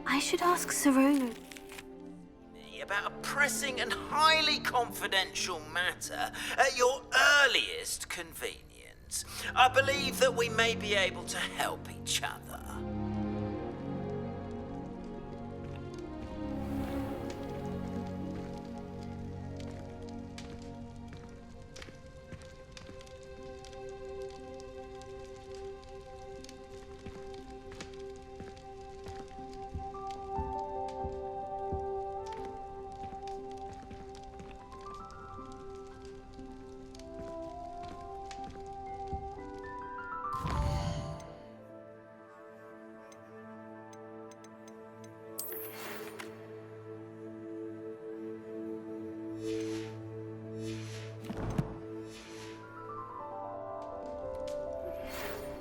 I should ask Saronu. About a pressing and highly confidential matter at your earliest convenience. I believe that we may be able to help each other.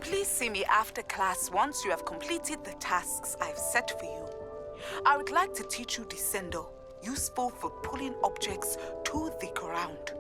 Please see me after class once you have completed the tasks I've set for you. I would like to teach you Descendo, useful for pulling objects to the ground.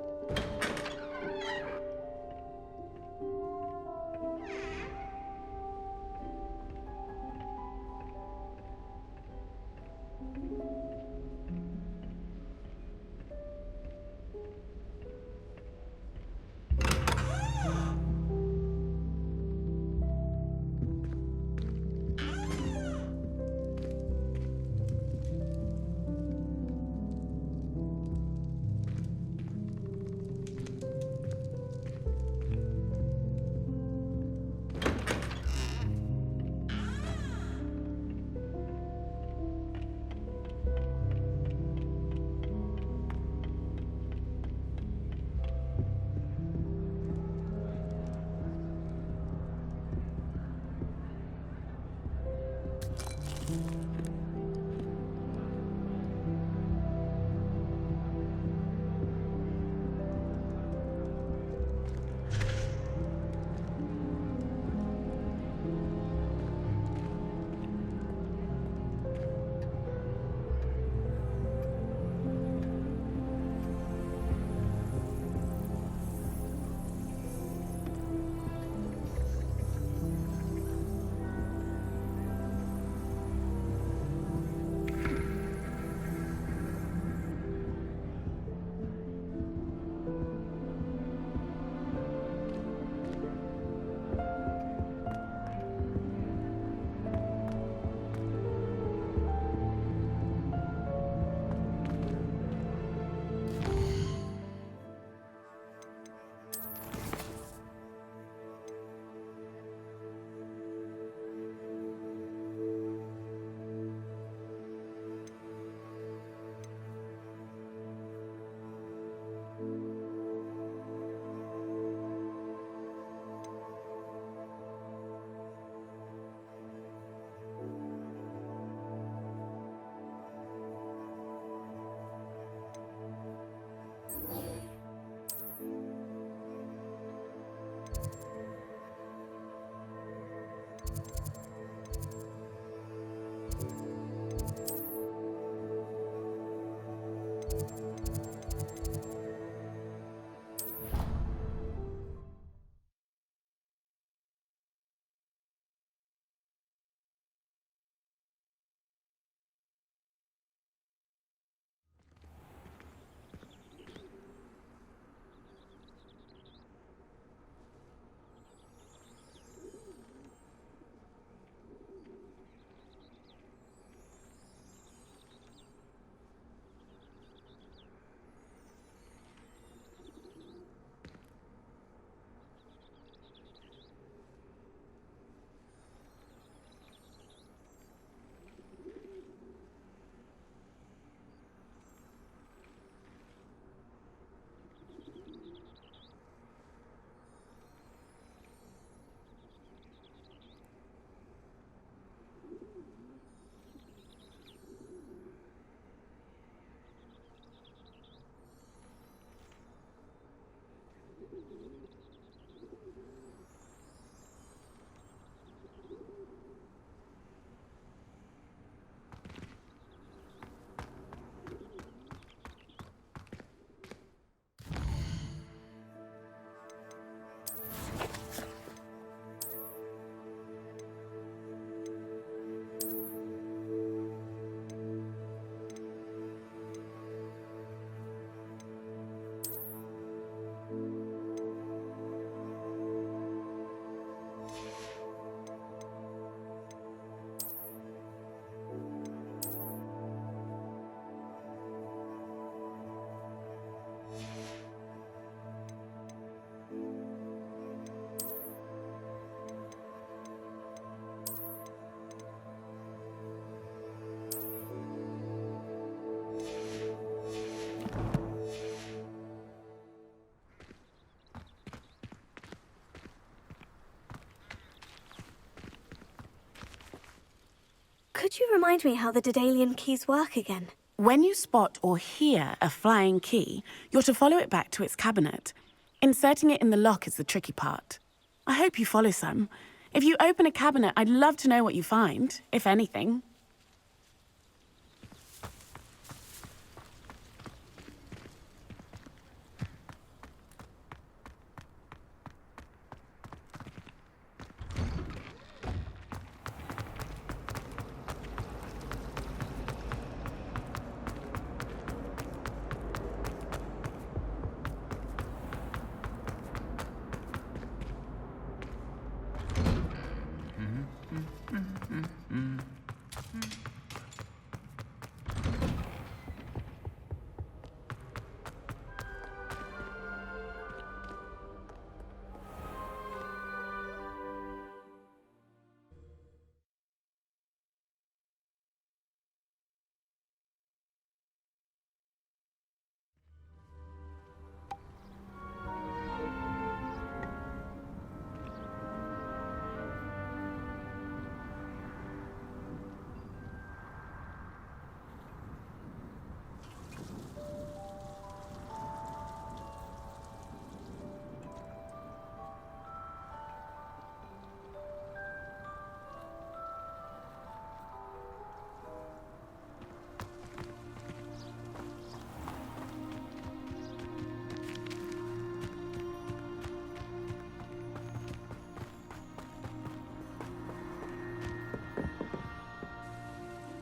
Could you remind me how the Daedalian keys work again? When you spot or hear a flying key, you're to follow it back to its cabinet. Inserting it in the lock is the tricky part. I hope you follow some. If you open a cabinet, I'd love to know what you find, if anything.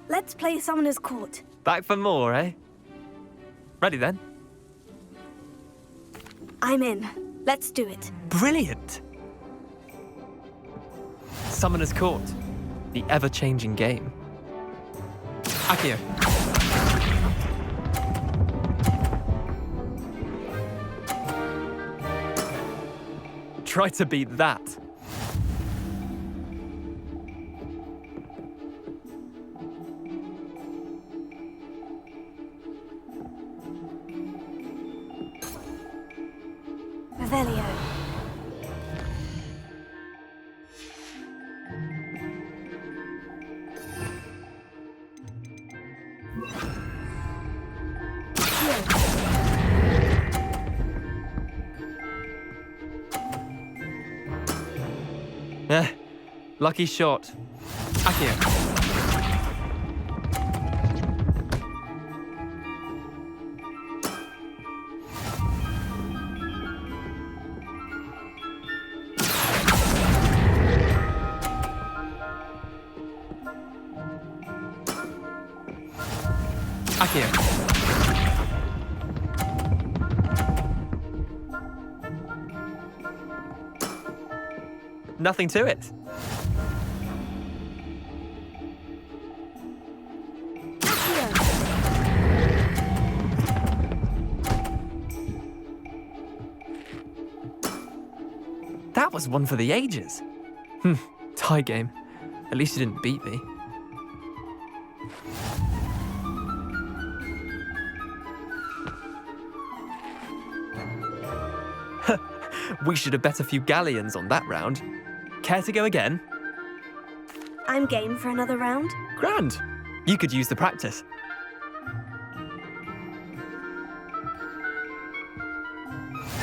Let's play Summoner's Court. Back for more, eh? Ready then? I'm in. Let's do it. Brilliant! Summoner's Court, the ever-changing game. Accio. Try to beat that. Revelio. Lucky shot. Accio. Accio. Nothing to it. That was one for the ages. Tie game. At least you didn't beat me. We should have bet a few galleons on that round. Care to go again? I'm game for another round. Grand. You could use the practice.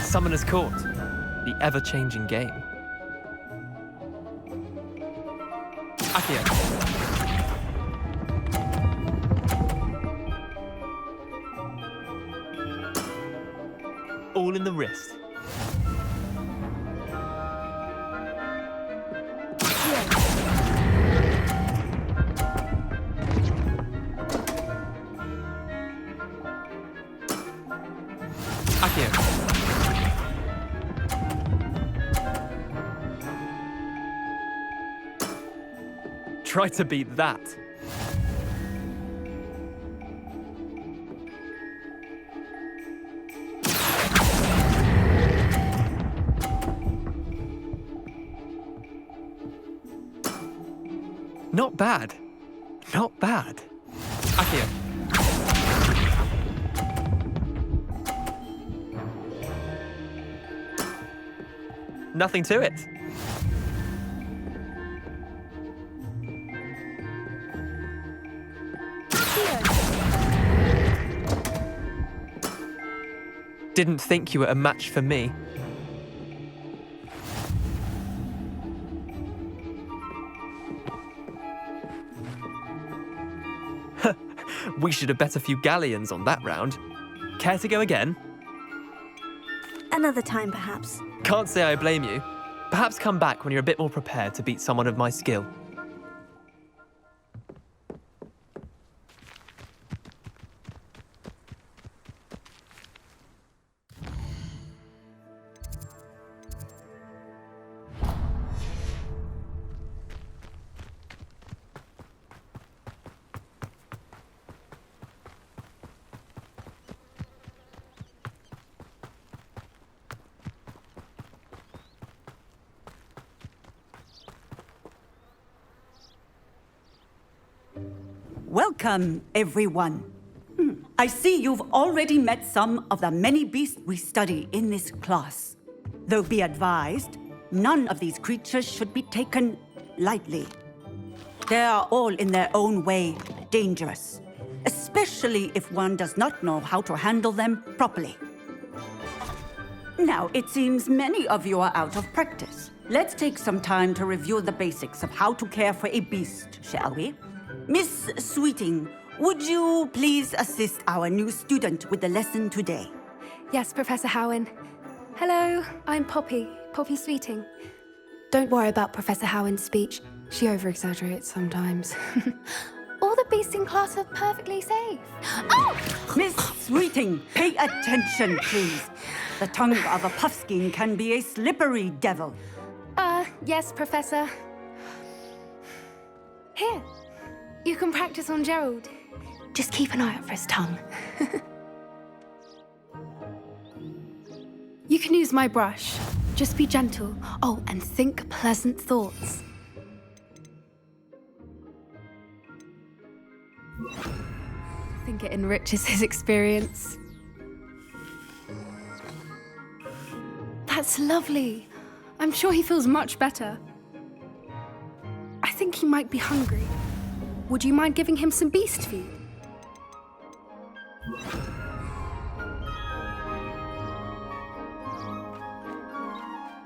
Summoner's Court, the ever-changing game. Accio. All in the wrist. Accio. Try to beat that. Not bad. Not bad. Accio. Nothing to it. didn't think you were a match for me. We should have bet a few galleons on that round. Care to go again? Another time, perhaps. Can't say I blame you. Perhaps come back when you're a bit more prepared to beat someone of my skill. Welcome, everyone. I see you've already met some of the many beasts we study in this class. Though be advised, none of these creatures should be taken lightly. They are all in their own way dangerous, especially if one does not know how to handle them properly. Now, it seems many of you are out of practice. Let's take some time to review the basics of how to care for a beast, shall we? Miss Sweeting, would you please assist our new student with the lesson today? Yes, Professor Howen. Hello, I'm Poppy Sweeting. Don't worry about Professor Howen's speech. She over-exaggerates sometimes. All the beasts in class are perfectly safe. Oh! Miss Sweeting, pay attention, please. The tongue of a puffskein can be a slippery devil. Yes, Professor. Here, you can practice on Gerald. Just keep an eye out for his tongue. You can use my brush. Just be gentle. Oh, and think pleasant thoughts. I think it enriches his experience. That's lovely. I'm sure he feels much better. I think he might be hungry. Would you mind giving him some beast feed?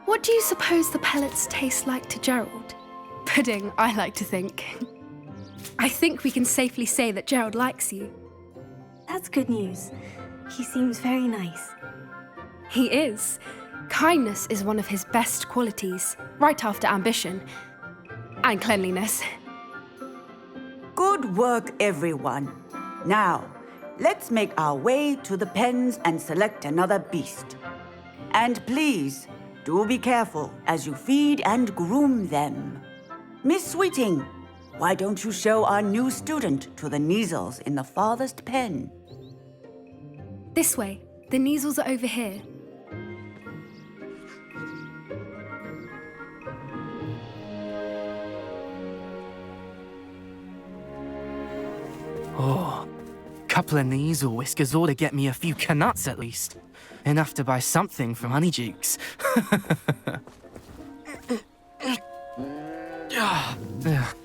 What do you suppose the pellets taste like to Gerald? Pudding, I like to think. I think we can safely say that Gerald likes you. That's good news. He seems very nice. He is. Kindness is one of his best qualities, right after ambition and cleanliness. Good work, everyone. Now, let's make our way to the pens and select another beast. And please, do be careful as you feed and groom them. Miss Sweeting, why don't you show our new student to the Neasels in the farthest pen? This way. The Neasels are over here. Oh, couple of Neasel whiskers ought to get me a few canuts at least. Enough to buy something from Honeydukes.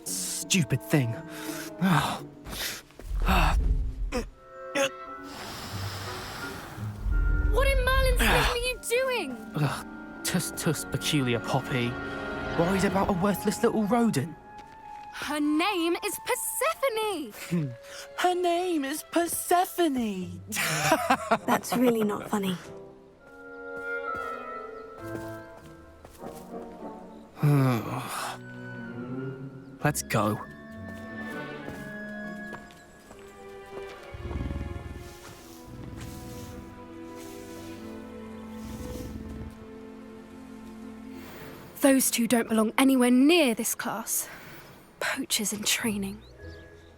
Stupid thing. What in Merlin's name are you doing? Tuss, peculiar Poppy. Worried about a worthless little rodent. Her name is Persephone! Her name is Persephone. That's really not funny. Let's go. Those two don't belong anywhere near this class. Poachers in training.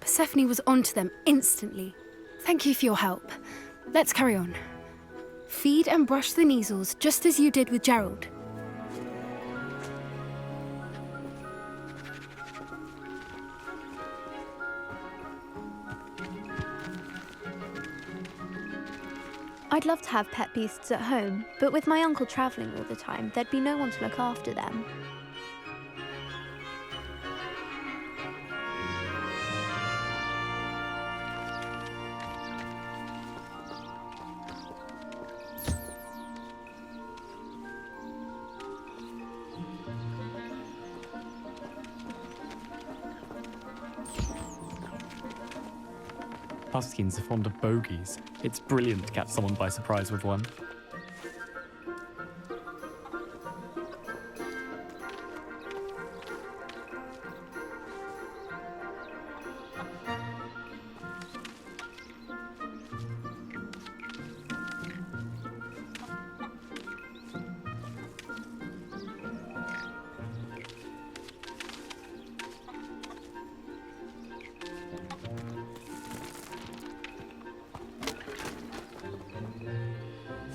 Persephone was onto them instantly. Thank you for your help. Let's carry on. Feed and brush the Neasels just as you did with Gerald. I'd love to have pet beasts at home, but with my uncle travelling all the time, there'd be no one to look after them. Puffskins are fond of bogies. It's brilliant to catch someone by surprise with one.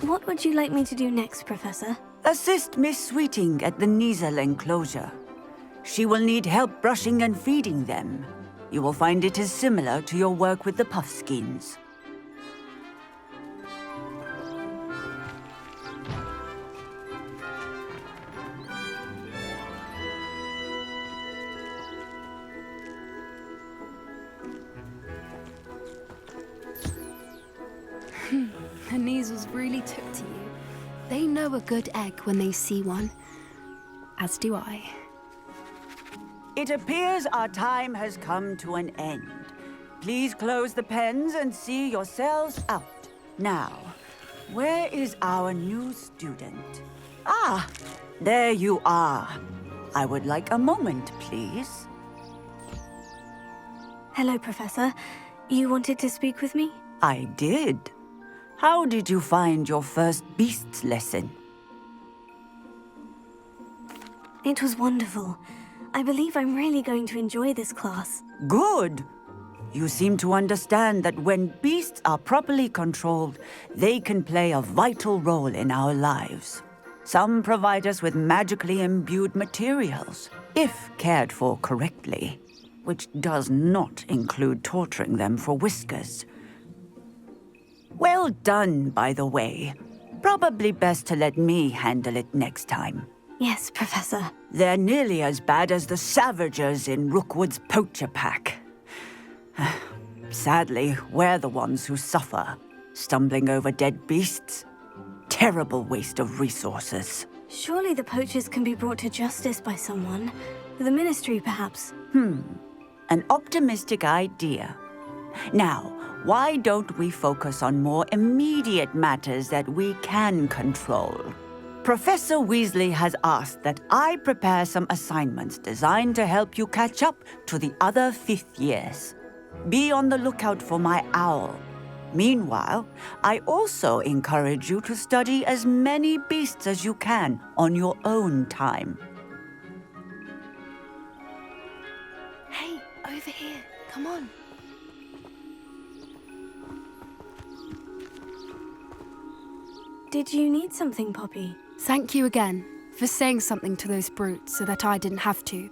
What would you like me to do next, Professor? Assist Miss Sweeting at the Kneasel enclosure. She will need help brushing and feeding them. You will find it is similar to your work with the Puffskins. The Kneasels really took to you. They know a good egg when they see one. As do I. It appears our time has come to an end. Please close the pens and see yourselves out. Now, where is our new student? Ah, there you are. I would like a moment, please. Hello, Professor. You wanted to speak with me? I did. How did you find your first beasts lesson? It was wonderful. I believe I'm really going to enjoy this class. Good. You seem to understand that when beasts are properly controlled, they can play a vital role in our lives. Some provide us with magically imbued materials, if cared for correctly, which does not include torturing them for whiskers. Well done, by the way. Probably best to let me handle it next time. Yes, Professor. They're nearly as bad as the Savagers in Rookwood's poacher pack. Sadly, we're the ones who suffer, stumbling over dead beasts. Terrible waste of resources. Surely the poachers can be brought to justice by someone. The Ministry, perhaps. An optimistic idea. Now, why don't we focus on more immediate matters that we can control? Professor Weasley has asked that I prepare some assignments designed to help you catch up to the other 5th years. Be on the lookout for my owl. Meanwhile, I also encourage you to study as many beasts as you can on your own time. Hey, over here. Come on. Did you need something, Poppy? Thank you again for saying something to those brutes so that I didn't have to.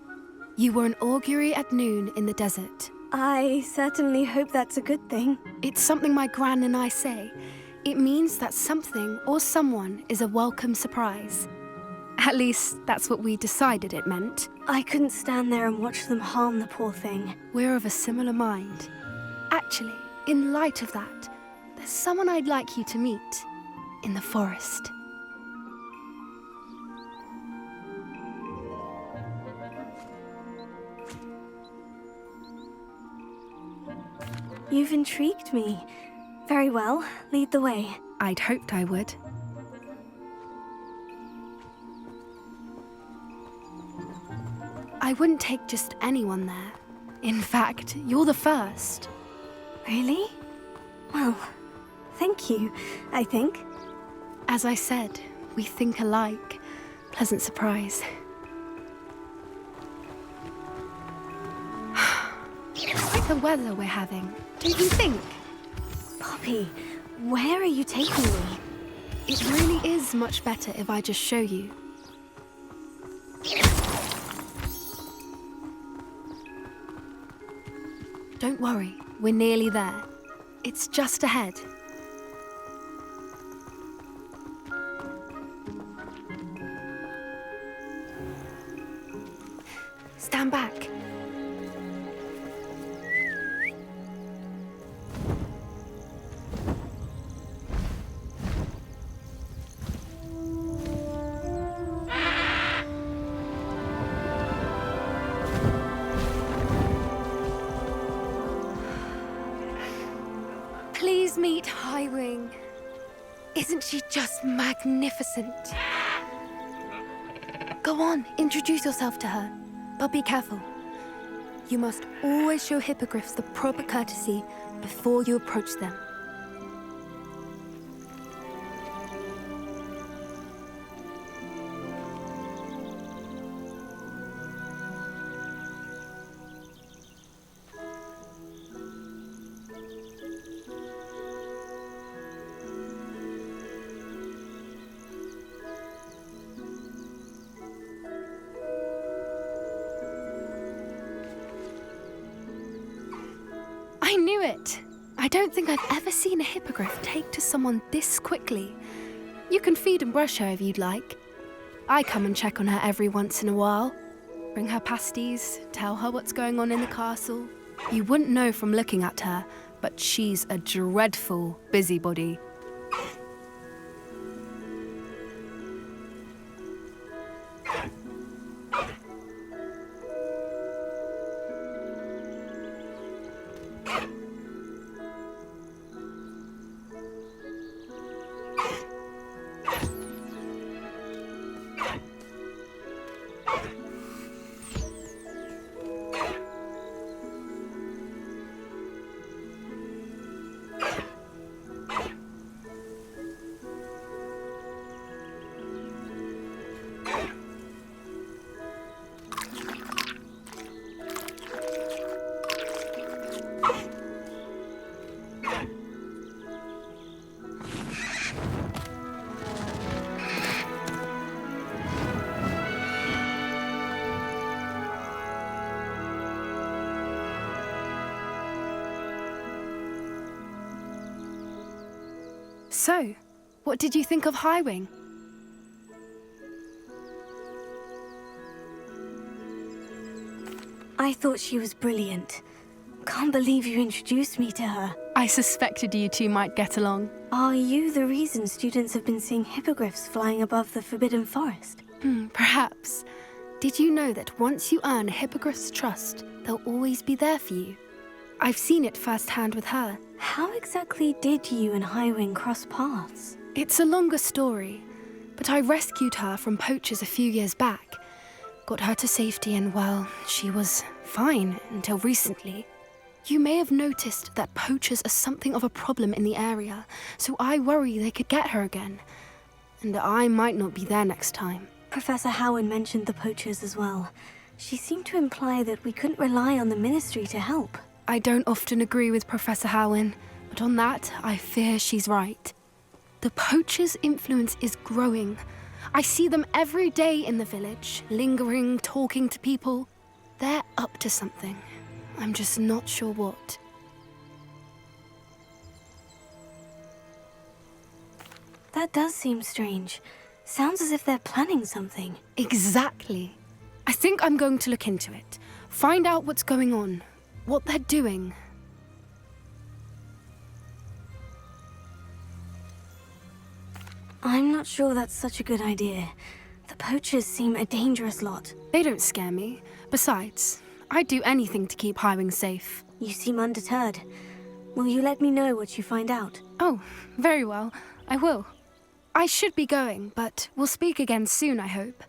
You were an augury at noon in the desert. I certainly hope that's a good thing. It's something my gran and I say. It means that something or someone is a welcome surprise. At least, that's what we decided it meant. I couldn't stand there and watch them harm the poor thing. We're of a similar mind. Actually, in light of that, there's someone I'd like you to meet in the forest. You've intrigued me. Very well, lead the way. I'd hoped I would. I wouldn't take just anyone there. In fact, you're the first. Really? Well, thank you, I think. As I said, we think alike. Pleasant surprise. Quite the weather we're having, don't you think? Poppy, where are you taking me? It really is much better if I just show you. Don't worry, we're nearly there. It's just ahead. Stand back. Highwing. Isn't she just magnificent? Go on, introduce yourself to her. But be careful. You must always show hippogriffs the proper courtesy before you approach them. I knew it! I don't think I've ever seen a hippogriff take to someone this quickly. You can feed and brush her if you'd like. I come and check on her every once in a while. Bring her pasties, tell her what's going on in the castle. You wouldn't know from looking at her, but she's a dreadful busybody. So, what did you think of Highwing? I thought she was brilliant. Can't believe you introduced me to her. I suspected you two might get along. Are you the reason students have been seeing hippogriffs flying above the Forbidden Forest? Perhaps. Did you know that once you earn a hippogriff's trust, they'll always be there for you? I've seen it firsthand with her. How exactly did you and Highwing cross paths? It's a longer story, but I rescued her from poachers a few years back. Got her to safety and, well, she was fine until recently. You may have noticed that poachers are something of a problem in the area, so I worry they could get her again. And I might not be there next time. Professor Howard mentioned the poachers as well. She seemed to imply that we couldn't rely on the ministry to help. I don't often agree with Professor Howin, but on that, I fear she's right. The poachers' influence is growing. I see them every day in the village, lingering, talking to people. They're up to something. I'm just not sure what. That does seem strange. Sounds as if they're planning something. Exactly. I think I'm going to look into it. Find out what's going on. What they're doing. I'm not sure that's such a good idea. The poachers seem a dangerous lot. They don't scare me. Besides, I'd do anything to keep Highwing safe. You seem undeterred. Will you let me know what you find out? Oh, very well. I will. I should be going, but we'll speak again soon, I hope.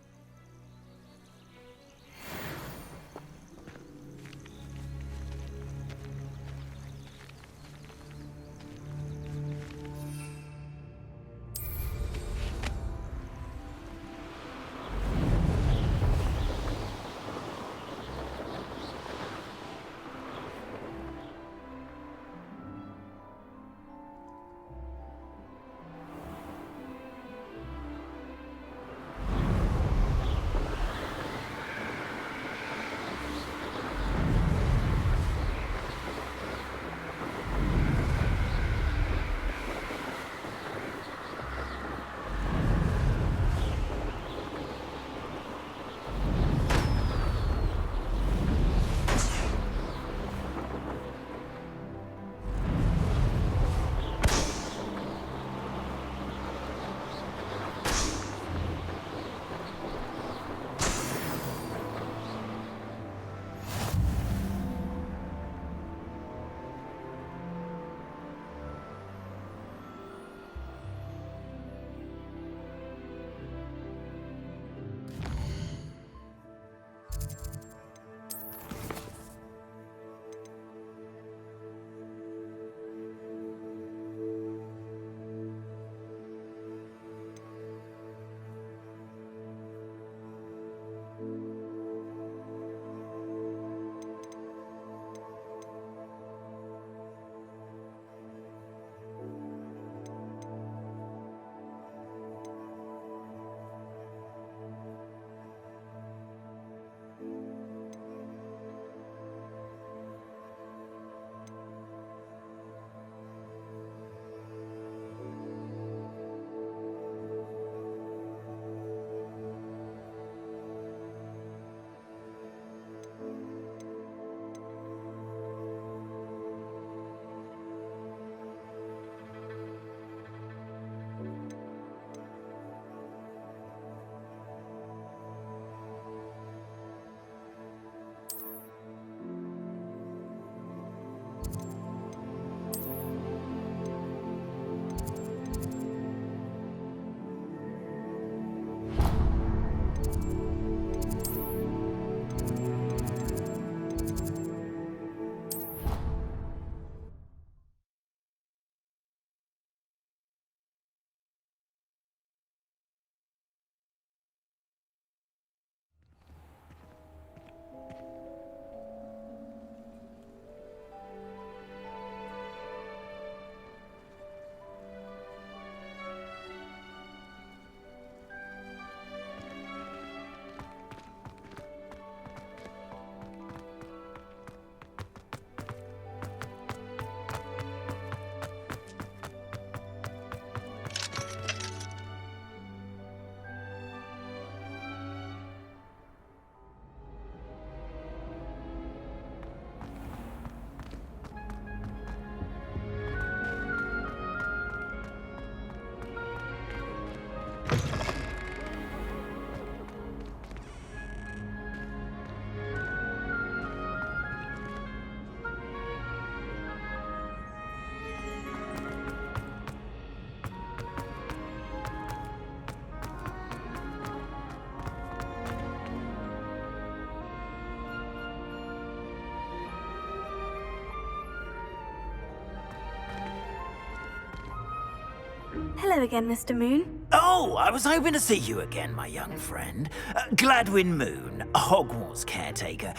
Hello again, Mr. Moon. Oh, I was hoping to see you again, my young friend. Gladwin Moon, Hogwarts caretaker,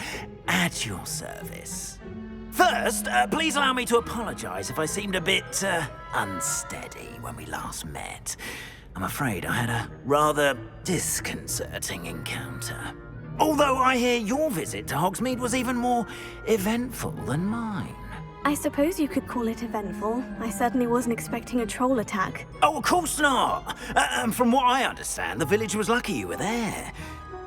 at your service. First, please allow me to apologize if I seemed a bit unsteady when we last met. I'm afraid I had a rather disconcerting encounter. Although I hear your visit to Hogsmeade was even more eventful than mine. I suppose you could call it eventful. I certainly wasn't expecting a troll attack. Oh, of course not. From what I understand, the village was lucky you were there.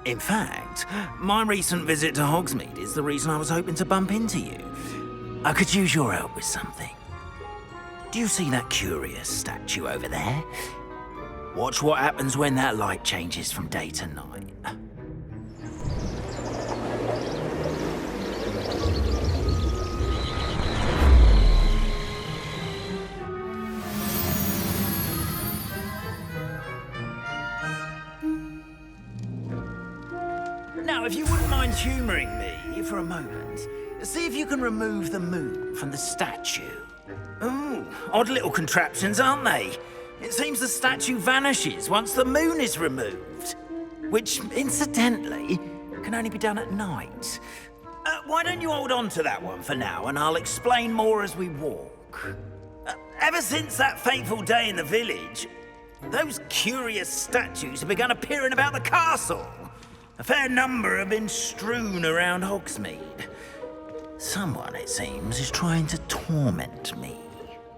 In fact, my recent visit to Hogsmeade is the reason I was hoping to bump into you. I could use your help with something. Do you see that curious statue over there? Watch what happens when that light changes from day to night. Now, if you wouldn't mind humouring me for a moment, see if you can remove the moon from the statue. Ooh, odd little contraptions, aren't they? It seems the statue vanishes once the moon is removed. Which, incidentally, can only be done at night. Why don't you hold on to that one for now, and I'll explain more as we walk. Ever since that fateful day in the village, those curious statues have begun appearing about the castle. A fair number have been strewn around Hogsmeade. Someone, it seems, is trying to torment me.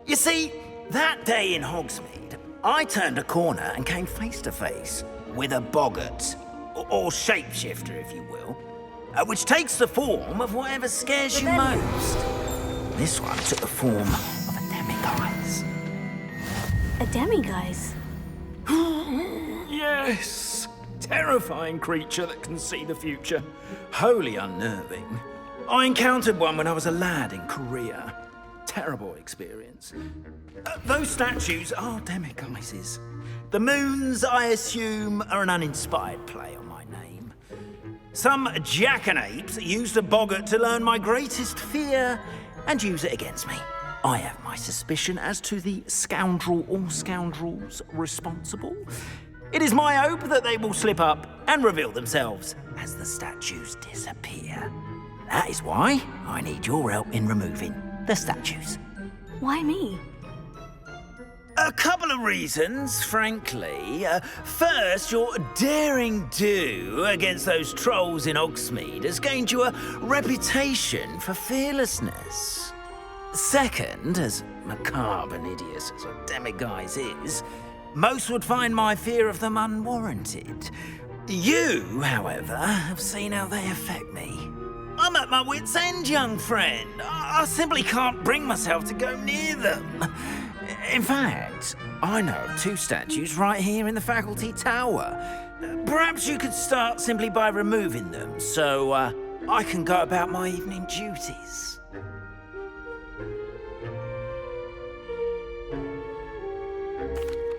You see, that day in Hogsmeade, I turned a corner and came face to face with a boggart, or shapeshifter, if you will, which takes the form of whatever scares you most. This one took the form of a demiguise. A demiguise? Yes! Terrifying creature that can see the future. Wholly unnerving. I encountered one when I was a lad in Korea. Terrible experience. Those statues are demiguises. The moons, I assume, are an uninspired play on my name. Some jackanapes used a boggart to learn my greatest fear and use it against me. I have my suspicion as to the scoundrel or scoundrels responsible. It is my hope that they will slip up and reveal themselves as the statues disappear. That is why I need your help in removing the statues. Why me? A couple of reasons, frankly. First, your daring do against those trolls in Hogsmeade has gained you a reputation for fearlessness. Second, as macabre and hideous as a demiguise is, most would find my fear of them unwarranted. You, however, have seen how they affect me. I'm at my wit's end, young friend. I simply can't bring myself to go near them. In fact, I know of two statues right here in the faculty tower. Perhaps you could start simply by removing them, so I can go about my evening duties.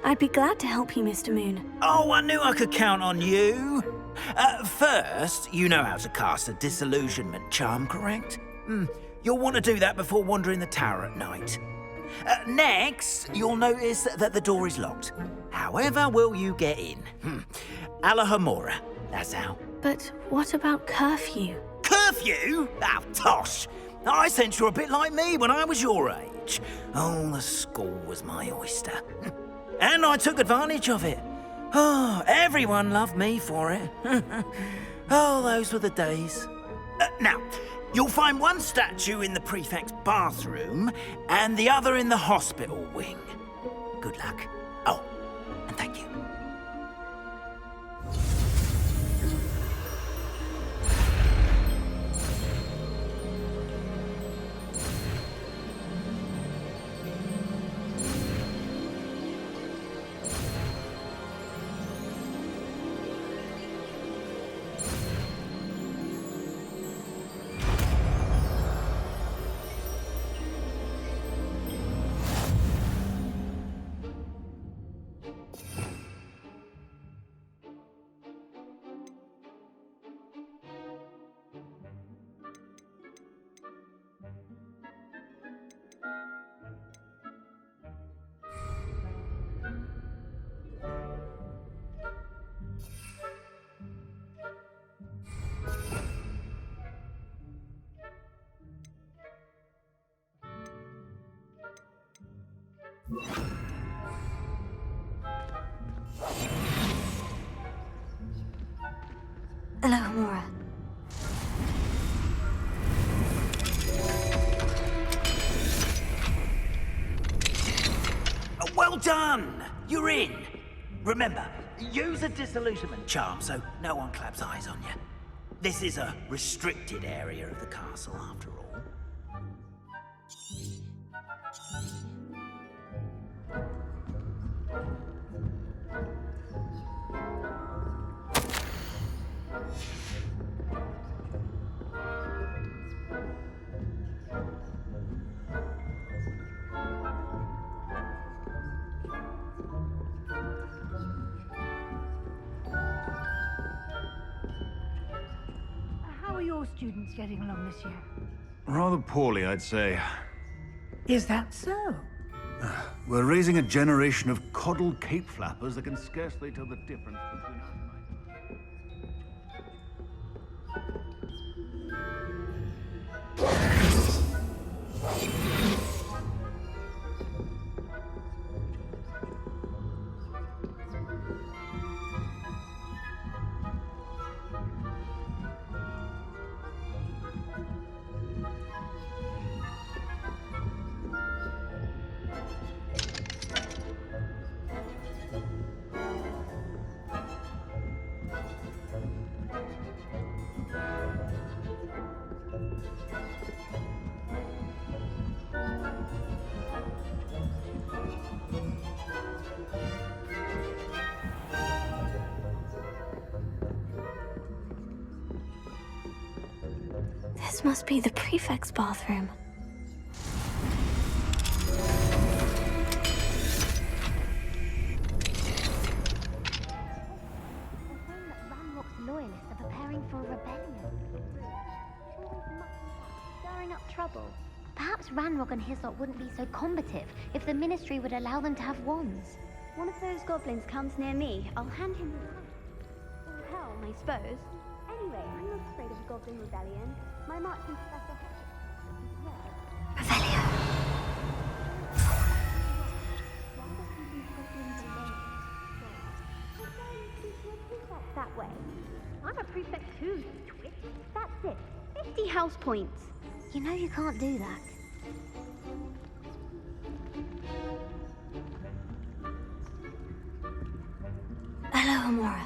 I'd be glad to help you, Mr. Moon. Oh, I knew I could count on you. First, you know how to cast a disillusionment charm, correct? You'll want to do that before wandering the tower at night. Next, you'll notice that the door is locked. However will you get in? Alahomora, that's how. But what about curfew? Curfew? Oh, tosh. I sense you're a bit like me when I was your age. Oh, the school was my oyster. And I took advantage of it. Oh, everyone loved me for it. Oh, those were the days. Now, you'll find one statue in the prefect's bathroom and the other in the hospital wing. Good luck. Oh, and thank you. Alohomora. Well done! You're in! Remember, use a disillusionment charm so no one claps eyes on you. This is a restricted area of the castle, after all. How are your students getting along this year? Rather poorly, I'd say. Is that so? We're raising a generation of coddled cape flappers that can scarcely tell the difference between us and This must be the prefect's bathroom. Loyalists are preparing for a rebellion. Stirring up trouble. Perhaps Ranrock and his lot wouldn't be so combative if the Ministry would allow them to have wands. One of those goblins comes near me, I'll hand him the wand. Or helm, I suppose. Anyway, I'm not afraid of a goblin rebellion. My marching professor... that way. I'm a prefect too, you twit. That's it. 50 house points. You know you can't do that. Alohomora.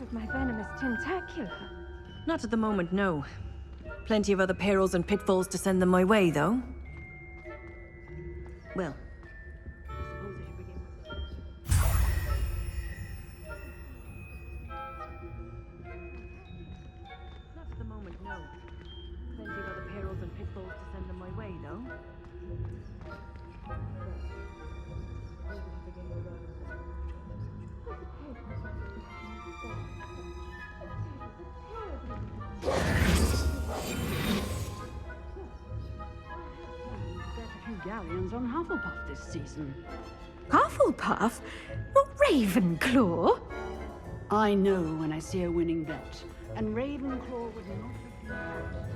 Of my venomous tentacular. Not at the moment, no. Plenty of other perils and pitfalls to send them my way, though. Well, not at the moment, no. Plenty of other perils and pitfalls to send them my way, though. Galleons on Hufflepuff this season. Hufflepuff? Not Ravenclaw? I know when I see a winning bet, and Ravenclaw would not refuse that.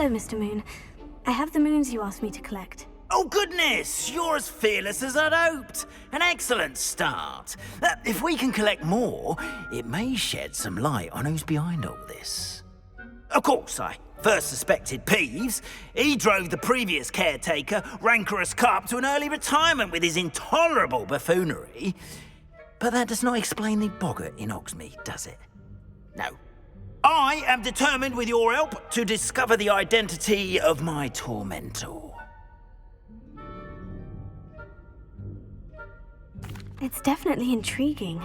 Hello, Mr. Moon. I have the moons you asked me to collect. Oh, goodness! You're as fearless as I'd hoped. An excellent start. If we can collect more, it may shed some light on who's behind all this. Of course, I first suspected Peeves. He drove the previous caretaker, Rancorous Carp, to an early retirement with his intolerable buffoonery. But that does not explain the boggart in Hogsmeade, does it? No. I am determined, with your help, to discover the identity of my tormentor. It's definitely intriguing.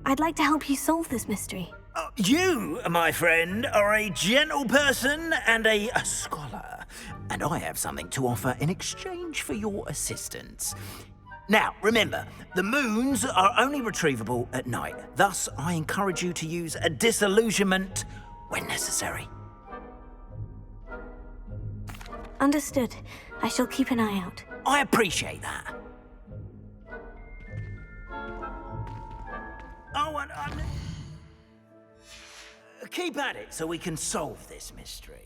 I'd like to help you solve this mystery. You, my friend, are a gentle person and a scholar, and I have something to offer in exchange for your assistance. Now, remember, the moons are only retrievable at night. Thus, I encourage you to use a disillusionment when necessary. Understood. I shall keep an eye out. I appreciate that. Oh, and keep at it so we can solve this mystery.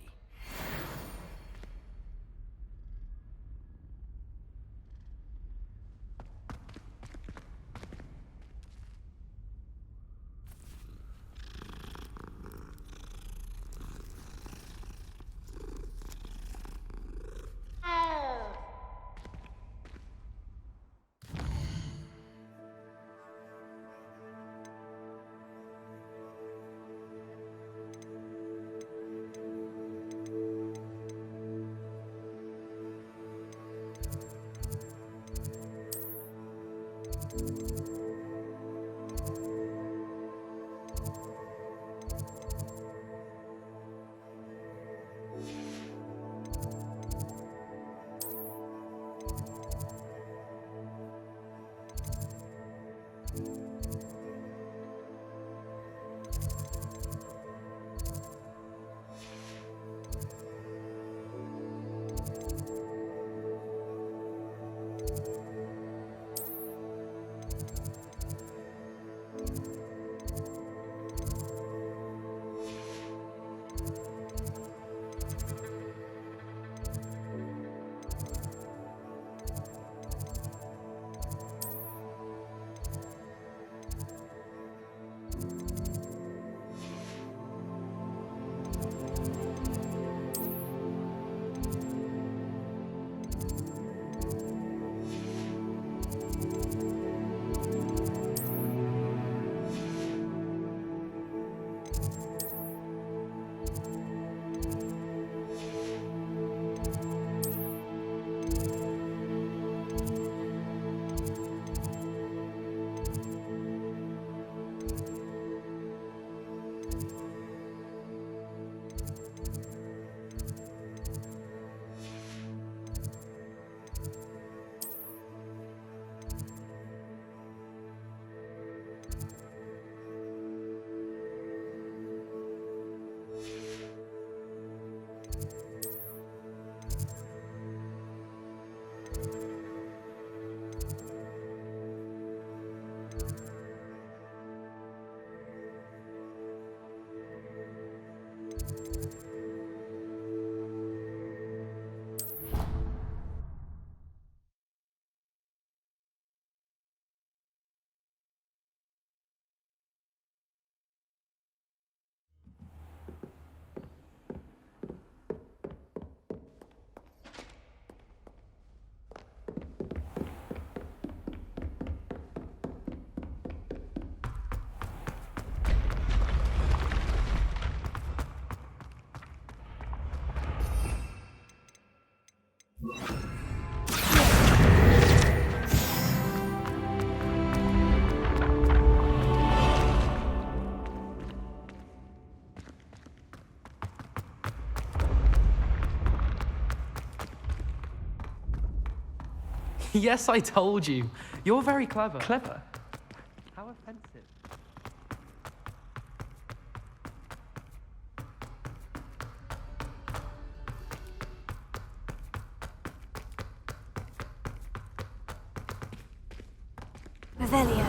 Yes, I told you. You're very clever. Clever? How offensive. Revelio.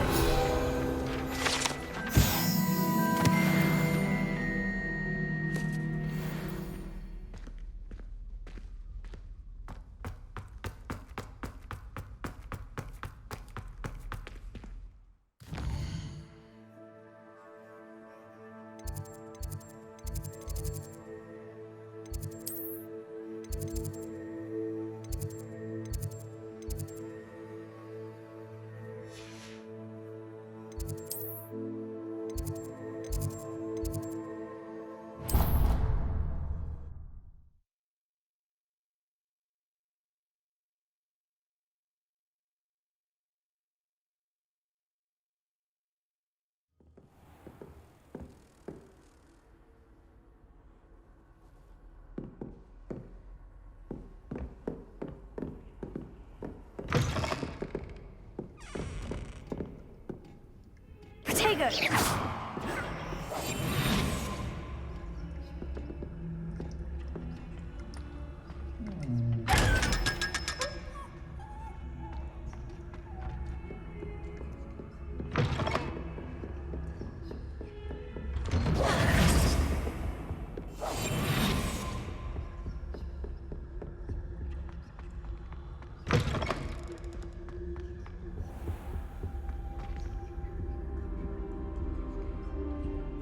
Protego!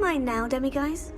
Mine now, demiguise.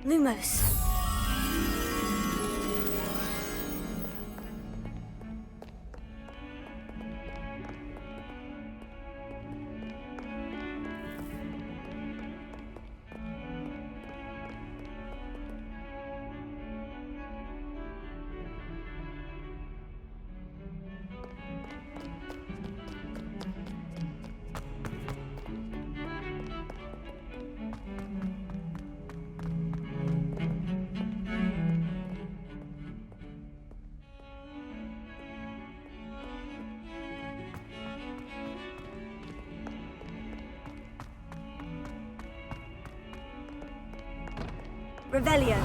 Lumos. Revelio.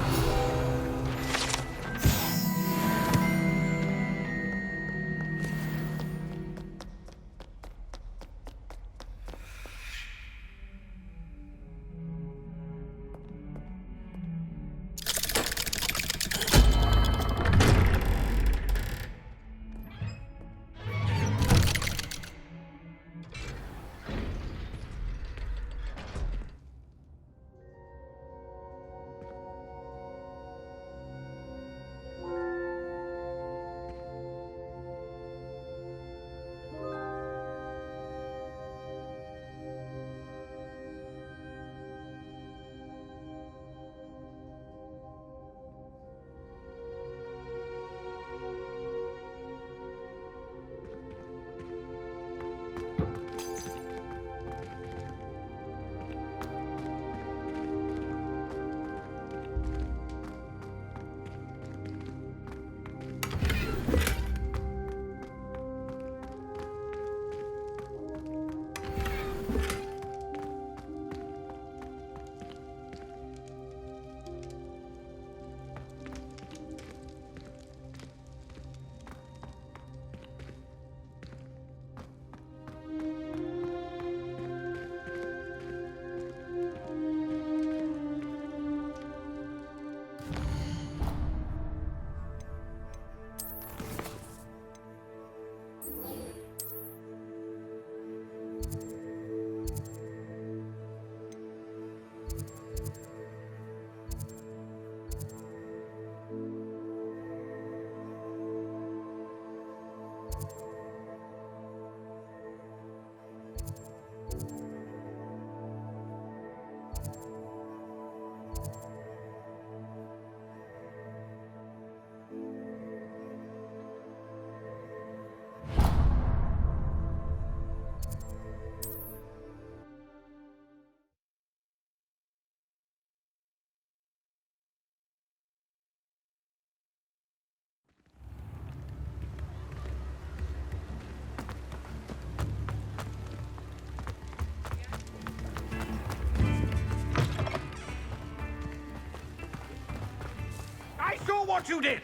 for what you did!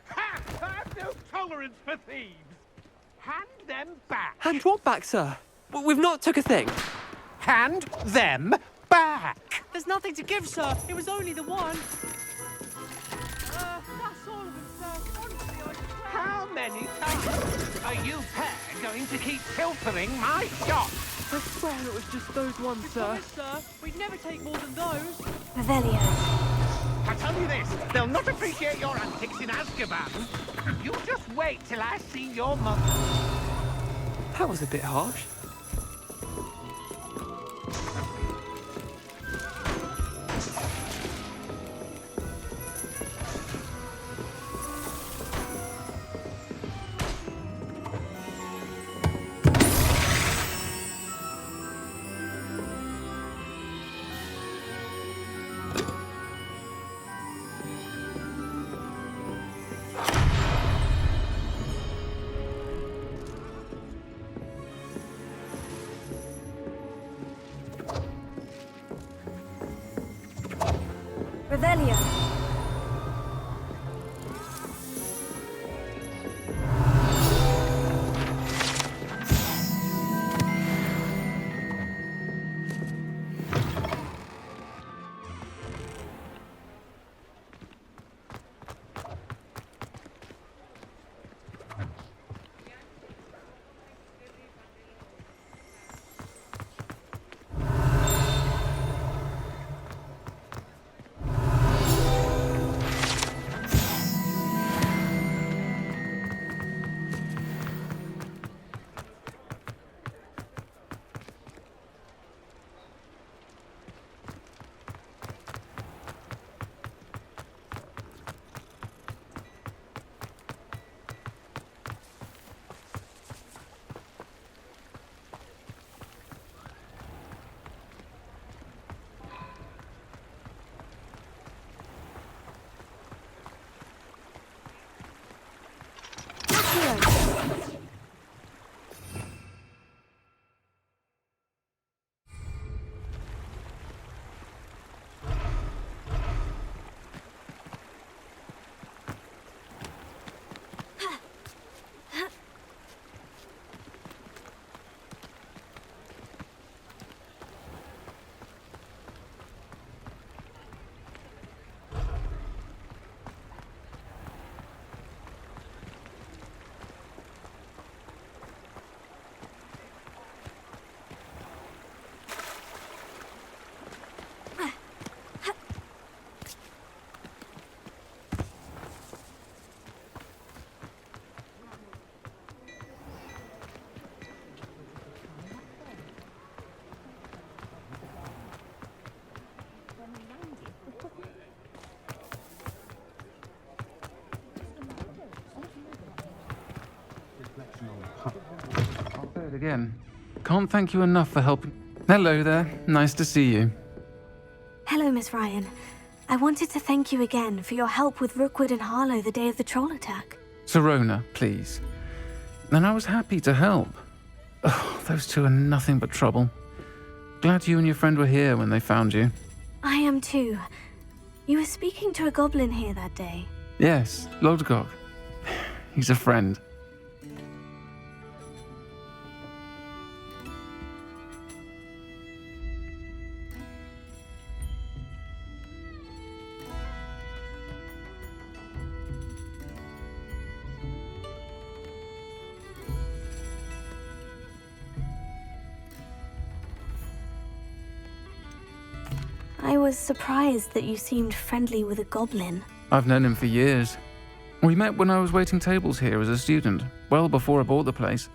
Ha! I have no tolerance for thieves! Hand them back! Hand what back, sir? We've not took a thing. Hand them back! There's nothing to give, sir. It was only the one. That's all of them, sir. Honestly, I swear. How many times are you pair going to keep pilfering my shop? I swear it was just those ones, sir. Promise, sir. We'd never take more than those. Revelio. I tell you this, they'll not appreciate your antics in Azkaban. You just wait till I see your mother. That was a bit harsh. Revelio. I'll say it again. Can't thank you enough for helping. Hello there. Nice to see you. Hello, Miss Ryan. I wanted to thank you again for your help with Rookwood and Harlow the day of the troll attack. Serona, please. And I was happy to help. Oh, those two are nothing but trouble. Glad you and your friend were here when they found you. I am too. You were speaking to a goblin here that day. Yes, Lodgok. He's a friend. I was surprised that you seemed friendly with a goblin. I've known him for years. We met when I was waiting tables here as a student, well before I bought the place.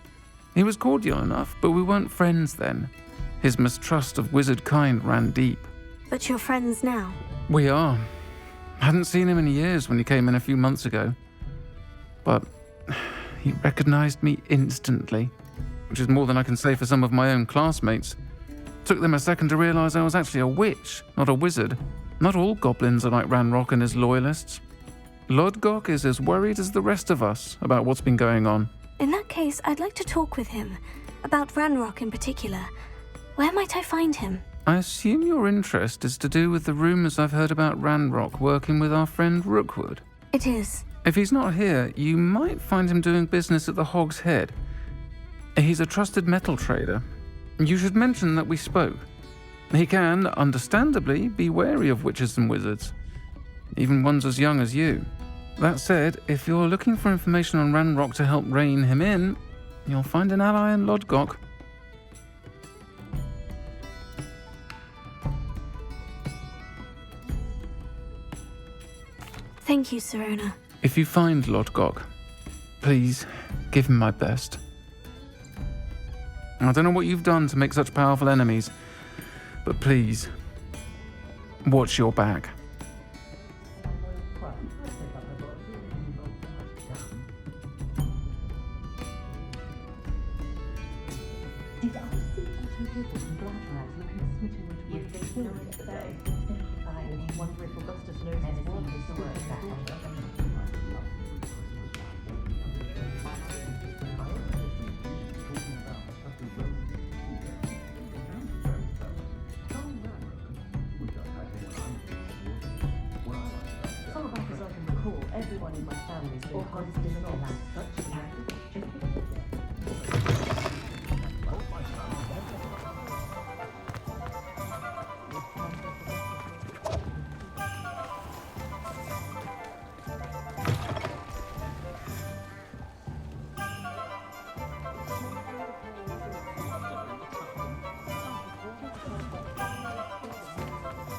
He was cordial enough, but we weren't friends then. His mistrust of wizard kind ran deep. But you're friends now? We are. Hadn't seen him in years when he came in a few months ago. But he recognized me instantly, which is more than I can say for some of my own classmates. Took them a second to realize I was actually a witch, not a wizard. Not all goblins are like Ranrock and his loyalists. Lodgok is as worried as the rest of us about what's been going on. In that case, I'd like to talk with him. About Ranrock in particular. Where might I find him? I assume your interest is to do with the rumors I've heard about Ranrock working with our friend Rookwood. It is. If he's not here, you might find him doing business at the Hog's Head. He's a trusted metal trader. You should mention that we spoke. He can, understandably, be wary of witches and wizards, even ones as young as you. That said, if you're looking for information on Ranrock to help rein him in, you'll find an ally in Lodgok. Thank you, Sirona. If you find Lodgok, please give him my best. I don't know what you've done to make such powerful enemies, but please, watch your back.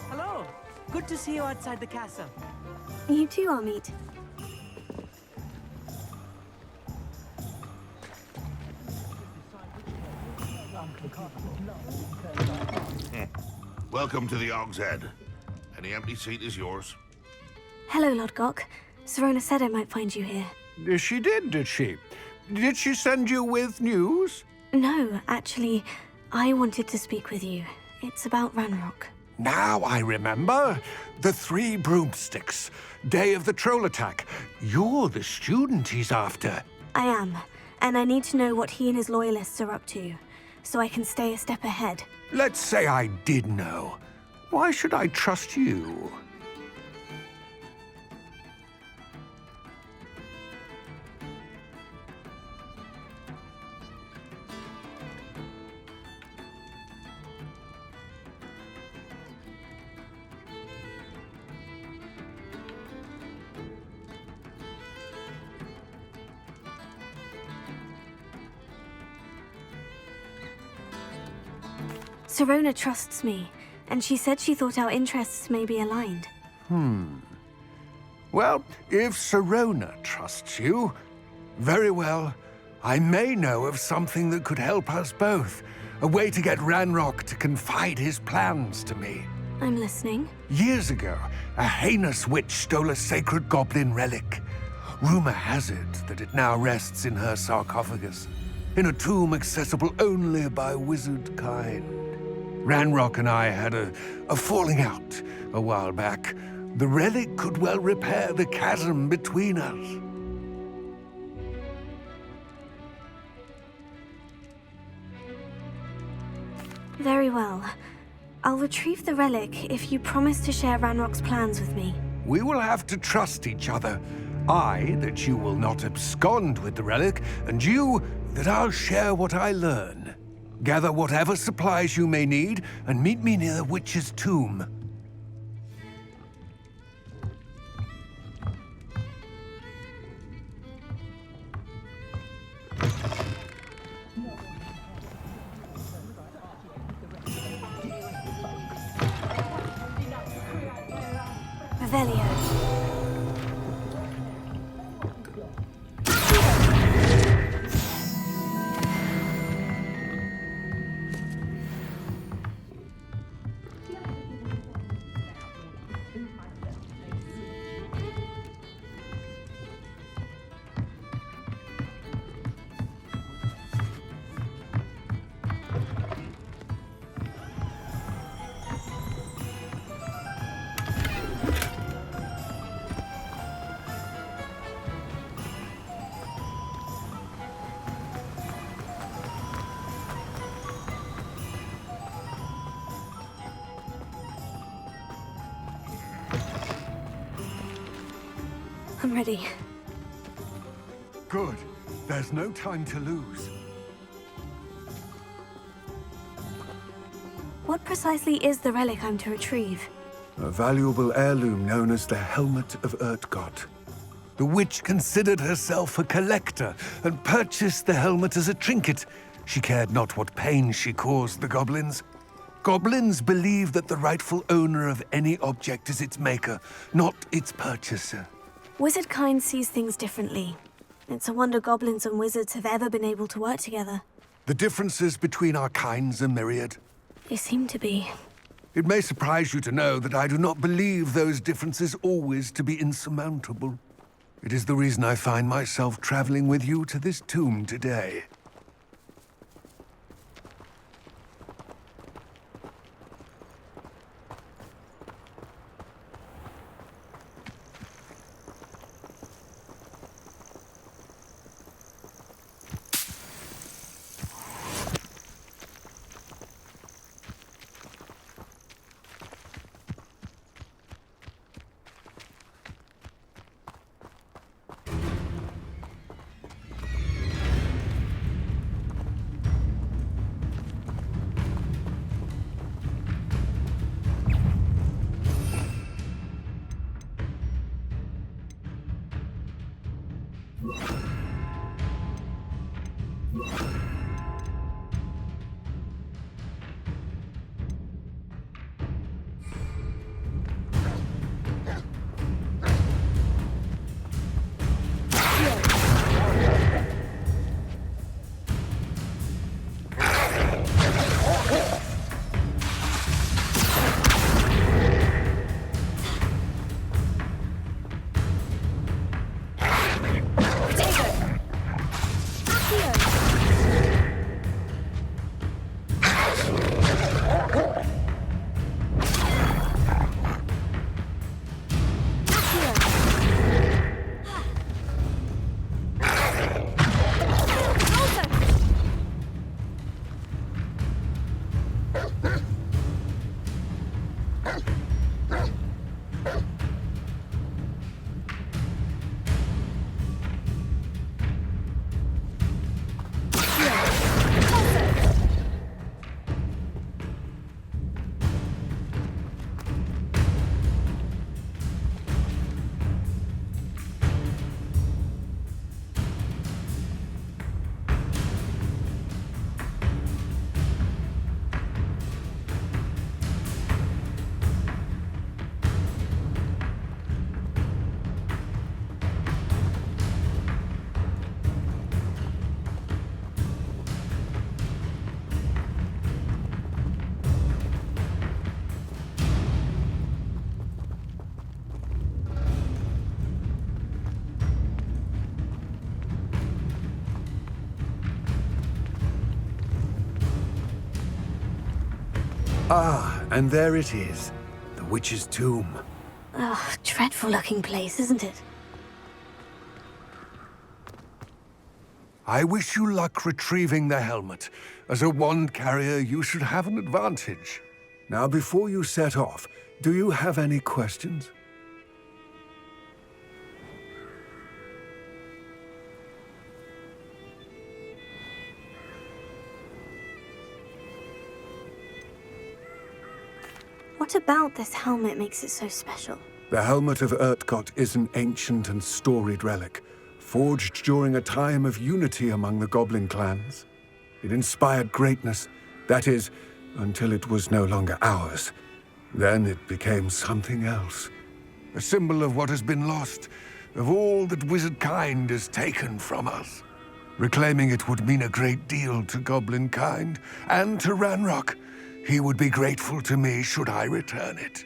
Hello. Good to see you outside the castle. You too, Amit. Welcome to the Hog's Head. Any empty seat is yours. Hello, Lodgok. Sirona said I might find you here. She did she? Did she send you with news? No, actually, I wanted to speak with you. It's about Ranrock. Now I remember. The 3 broomsticks. Day of the troll attack. You're the student he's after. I am, and I need to know what he and his loyalists are up to, so I can stay a step ahead. Let's say I did know. Why should I trust you? Sirona trusts me, and she said she thought our interests may be aligned. Well, if Sirona trusts you, very well. I may know of something that could help us both. A way to get Ranrock to confide his plans to me. I'm listening. Years ago, a heinous witch stole a sacred goblin relic. Rumor has it that it now rests in her sarcophagus, in a tomb accessible only by wizard kind. Ranrock and I had a falling out a while back. The relic could well repair the chasm between us. Very well. I'll retrieve the relic if you promise to share Ranrock's plans with me. We will have to trust each other. I, that you will not abscond with the relic, and you, that I'll share what I learn. Gather whatever supplies you may need, and meet me near the witch's tomb. Revelio. I'm ready. Good. There's no time to lose. What precisely is the relic I'm to retrieve? A valuable heirloom known as the Helmet of Urtgott. The witch considered herself a collector and purchased the helmet as a trinket. She cared not what pain she caused the goblins. Goblins believe that the rightful owner of any object is its maker, not its purchaser. Wizard kind sees things differently. It's a wonder goblins and wizards have ever been able to work together. The differences between our kinds are myriad. They seem to be. It may surprise you to know that I do not believe those differences always to be insurmountable. It is the reason I find myself traveling with you to this tomb today. Ah, and there it is. The witch's tomb. Ugh, dreadful looking place, isn't it? I wish you luck retrieving the helmet. As a wand carrier, you should have an advantage. Now, before you set off, do you have any questions? What about this helmet makes it so special? The Helmet of Urtgott is an ancient and storied relic, forged during a time of unity among the goblin clans. It inspired greatness, that is, until it was no longer ours. Then it became something else. A symbol of what has been lost, of all that wizard kind has taken from us. Reclaiming it would mean a great deal to goblin kind, and to Ranrock. He would be grateful to me should I return it.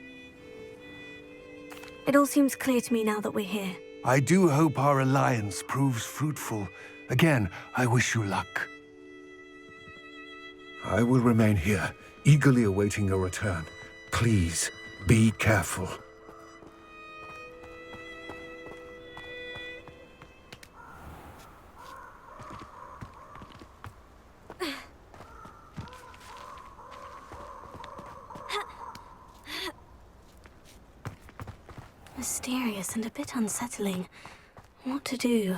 It all seems clear to me now that we're here. I do hope our alliance proves fruitful. Again, I wish you luck. I will remain here, eagerly awaiting your return. Please, be careful. mysterious and a bit unsettling. What to do?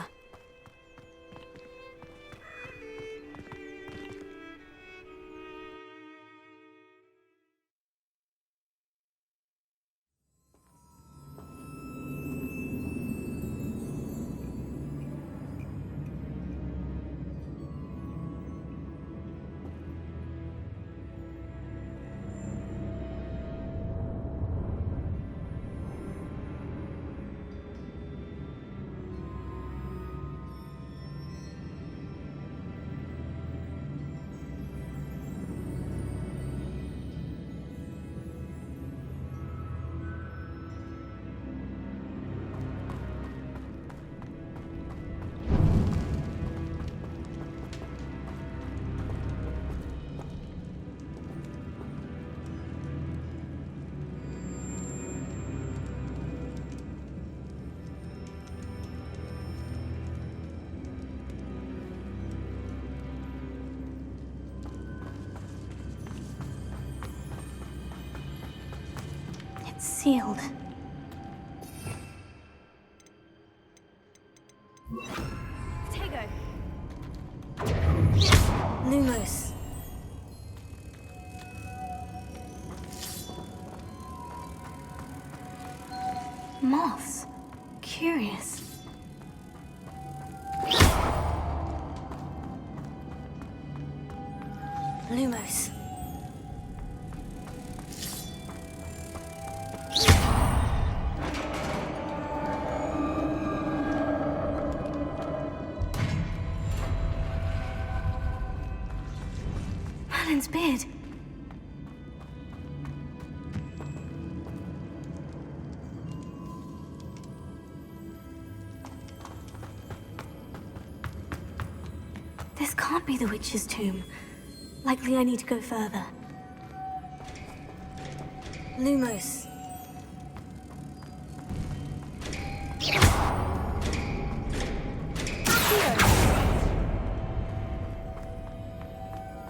It's sealed. Tego. Lumos. Moths. Curious. Lumos. Merlin's beard. This can't be the witch's tomb. Likely I need to go further. Lumos.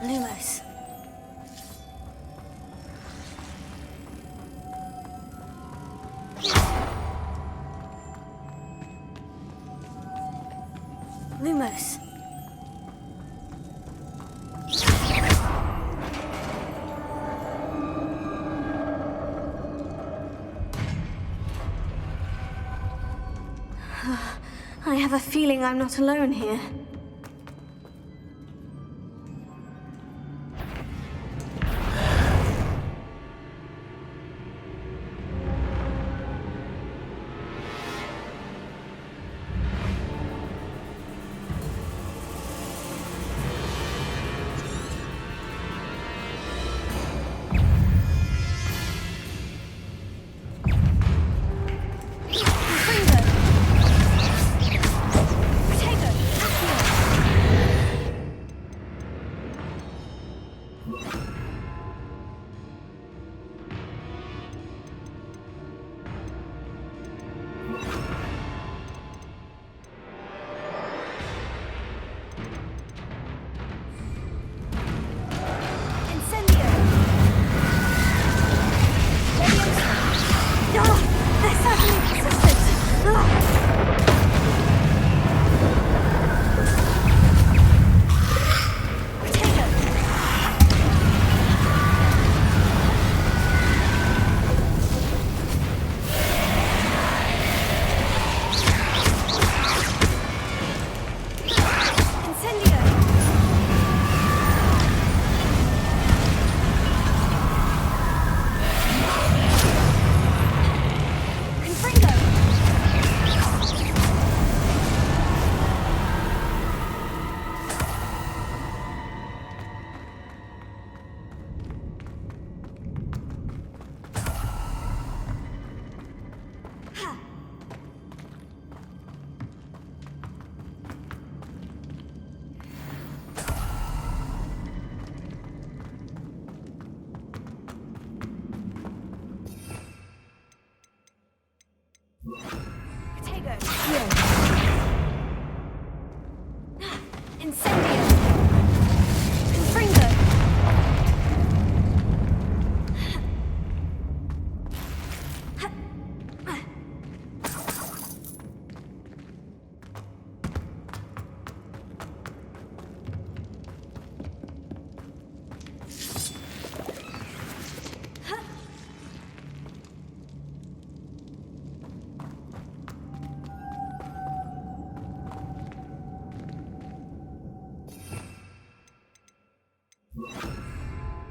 Lumos. Lumos. I have a feeling I'm not alone here. Tego!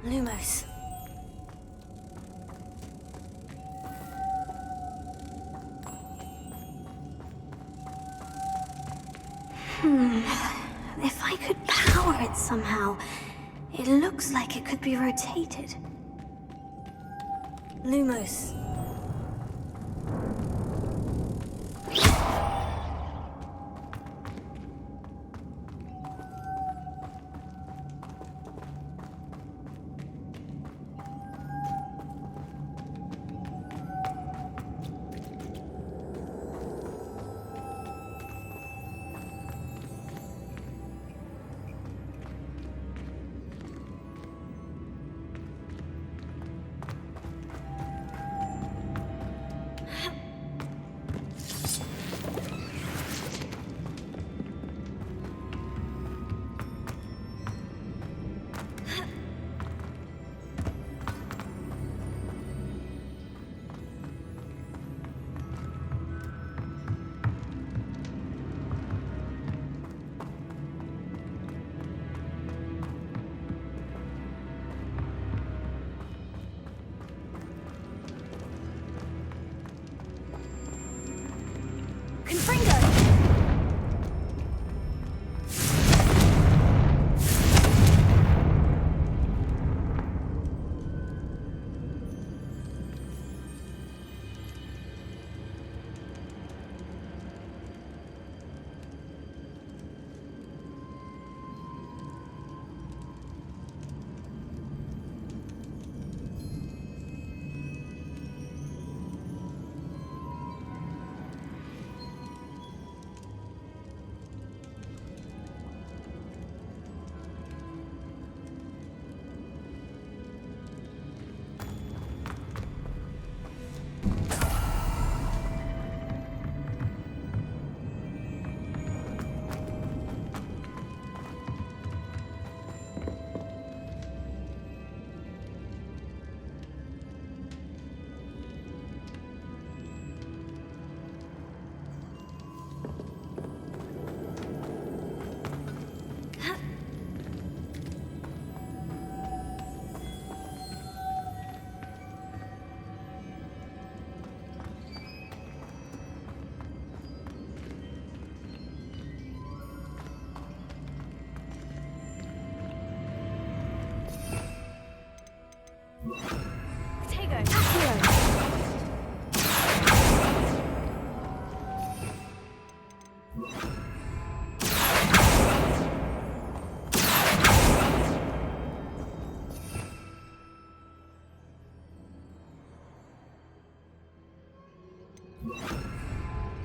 Lumos. If I could power it somehow, it looks like it could be rotated. Lumos.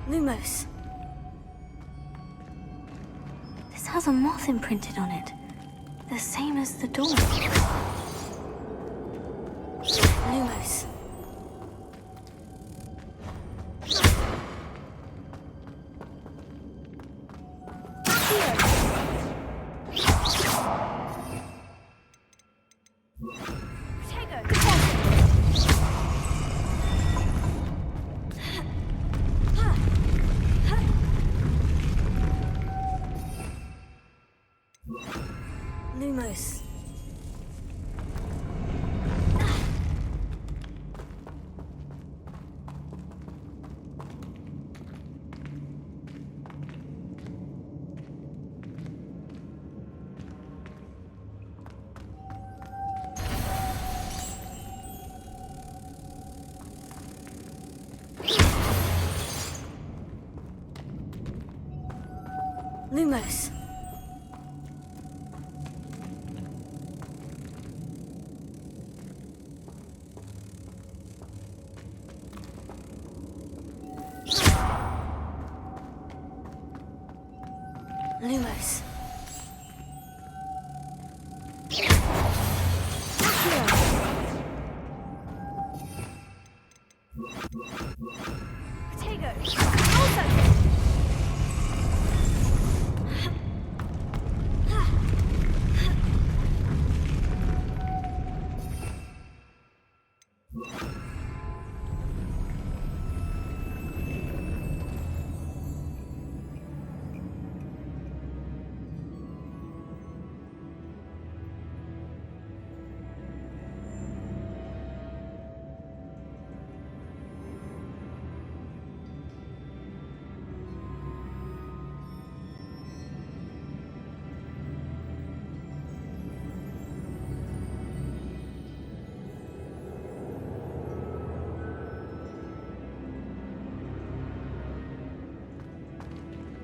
Lumos. This has a moth imprinted on it. The same as the door. Lumos. Lumos. Lumos. Lumos.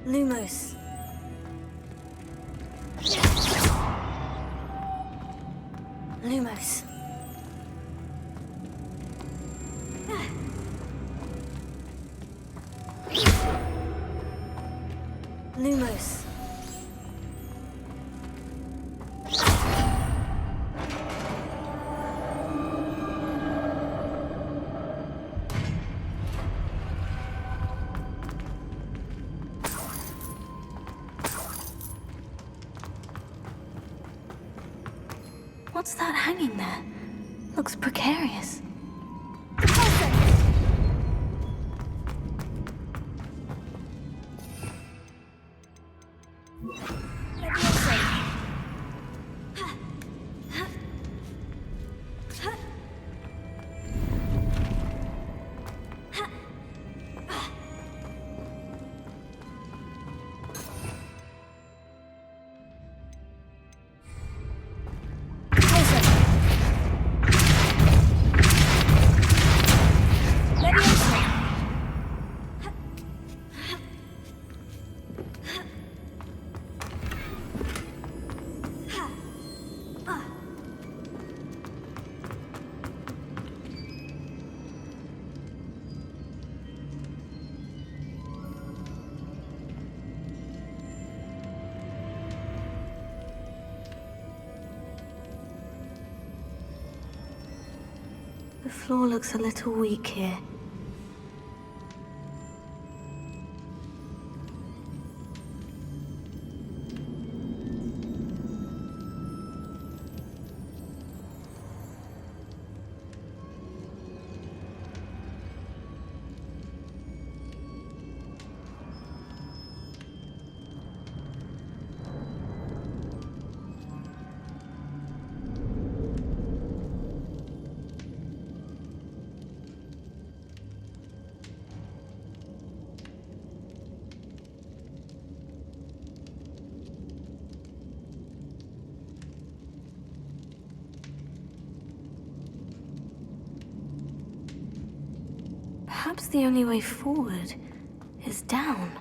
Lumos. Lumos. Lumos. What's that hanging there? Looks precarious. The floor looks a little weak here. Perhaps the only way forward is down.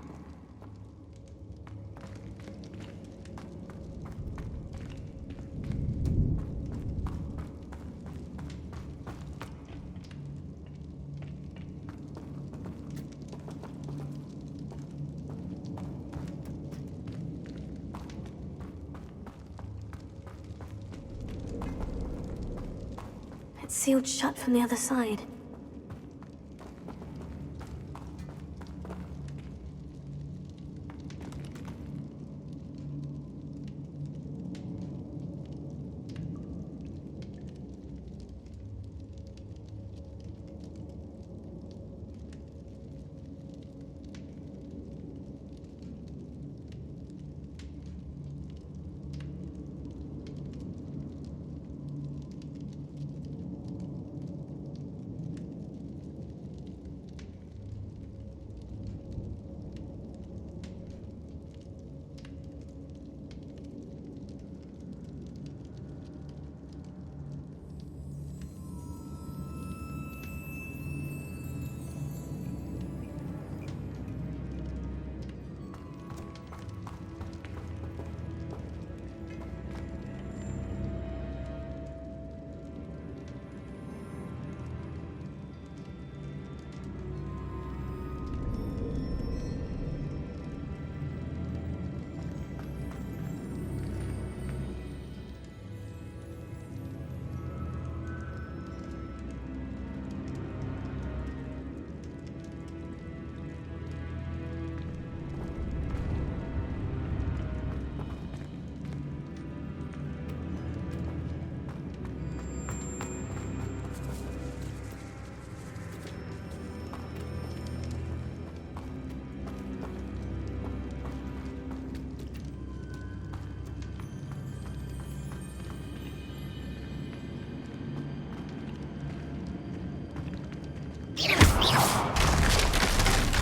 It's sealed shut from the other side.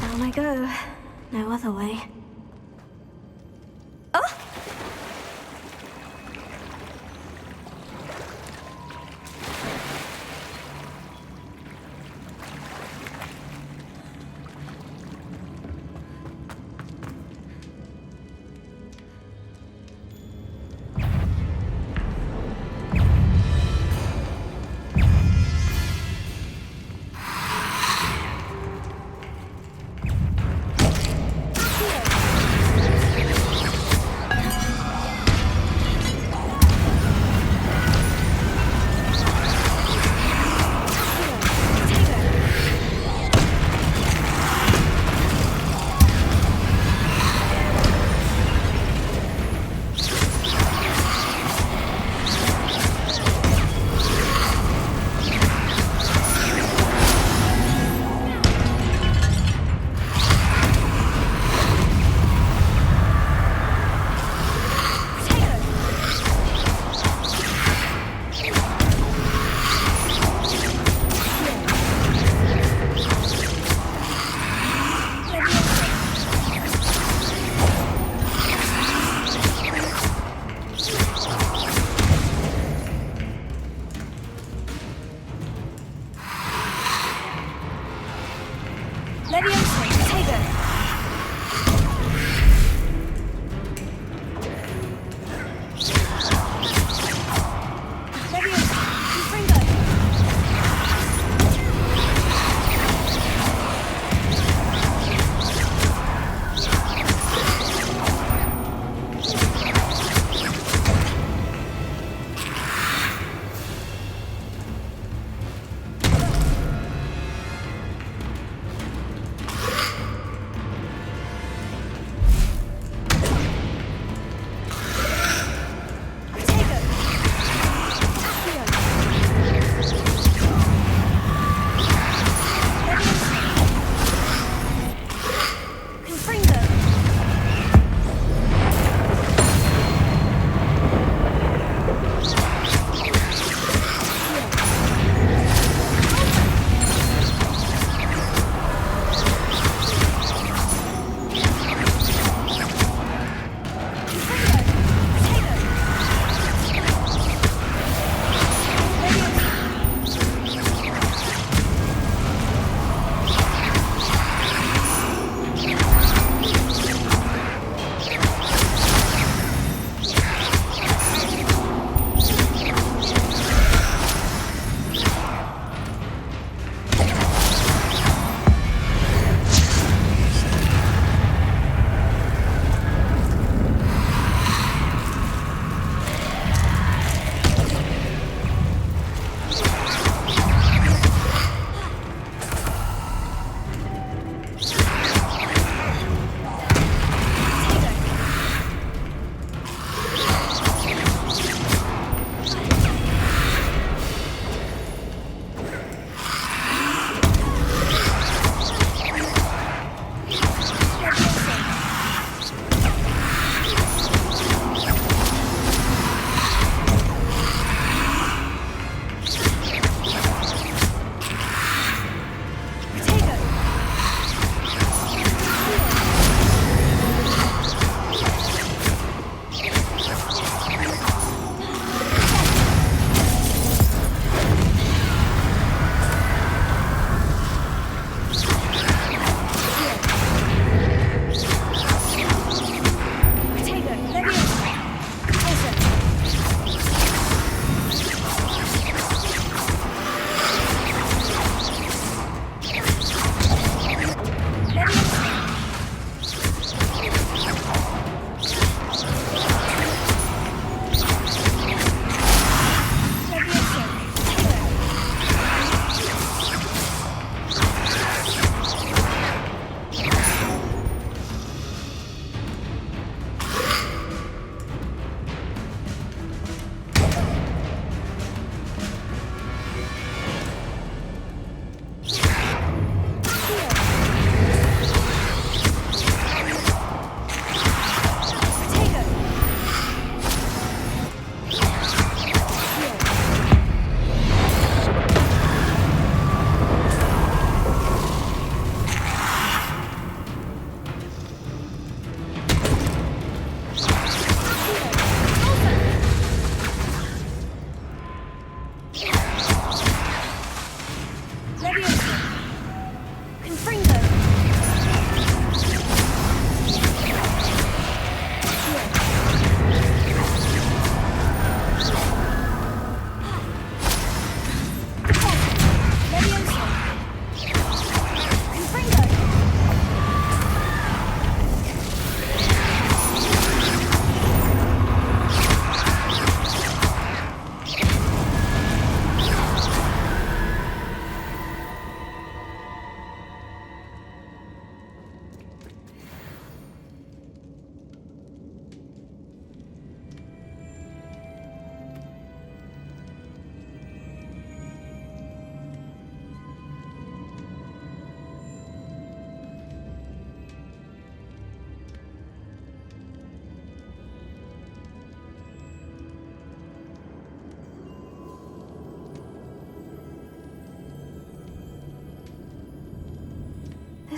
Down I go. No other way.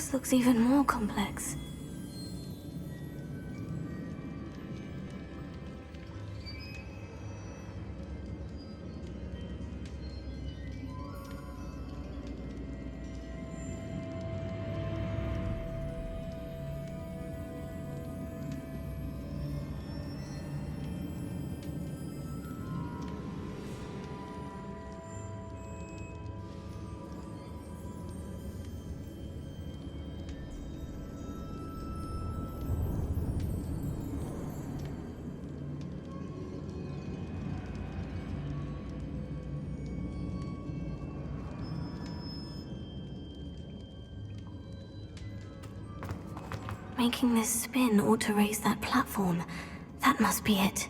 This looks even more complex. Making this spin ought to raise that platform. That must be it.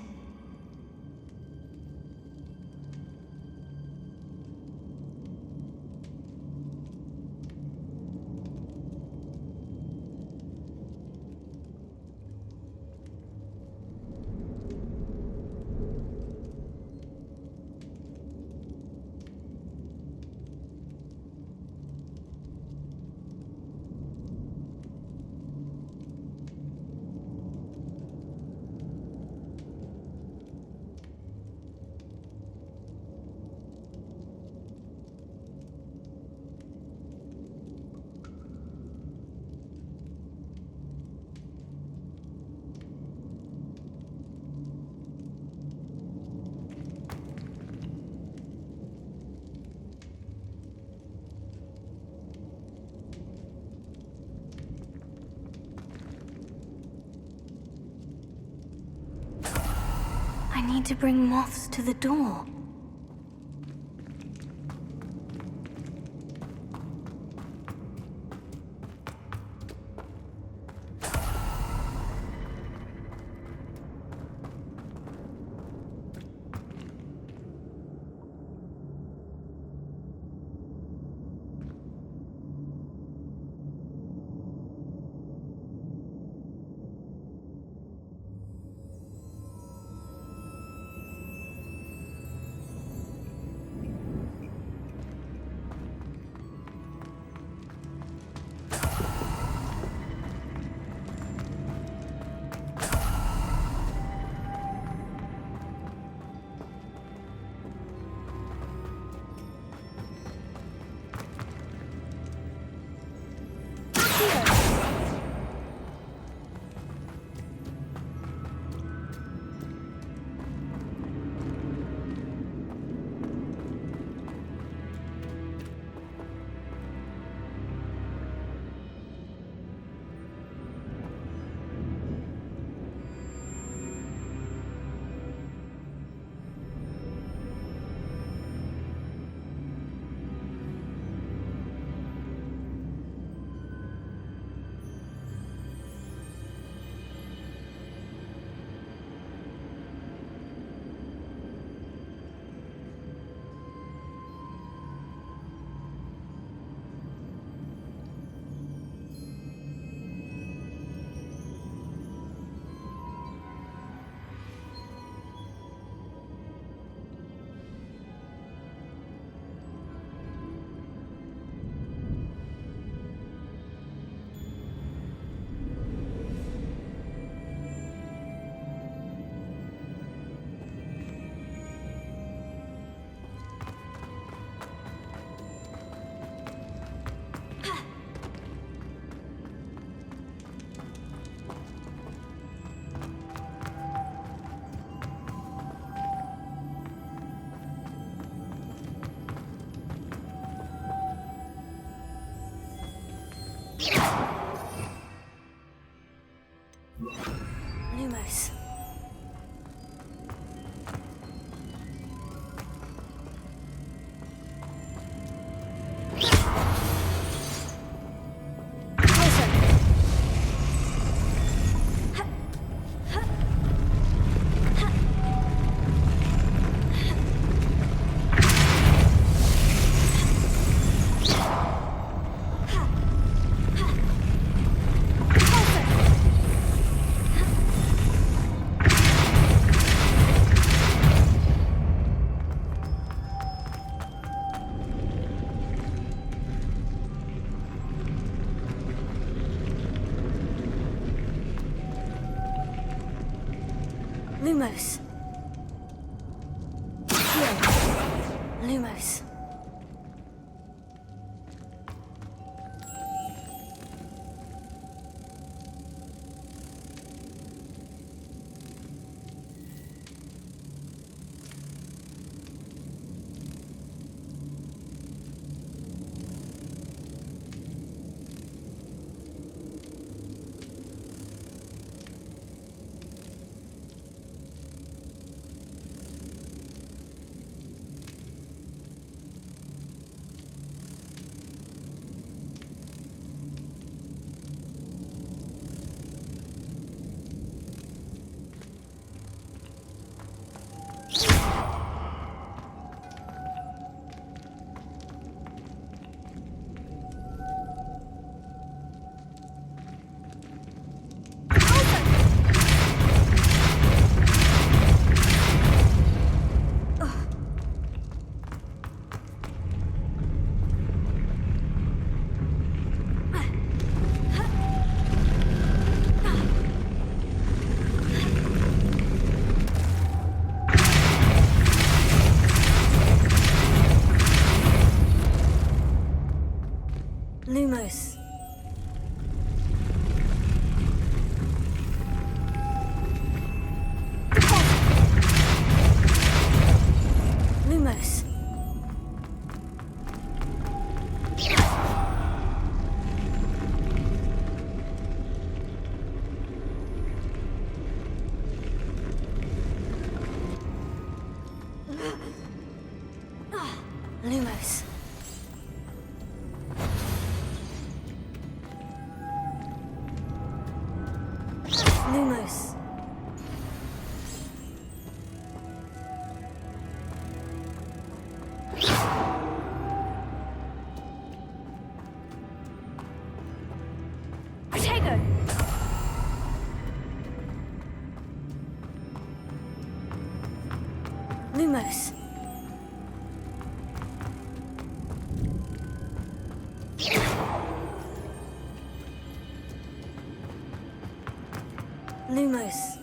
I need to bring moths to the door. Lumos. Here. Lumos. Lumos. Lumos. Lumos. Lumos. Protego. Lumos. Lumos.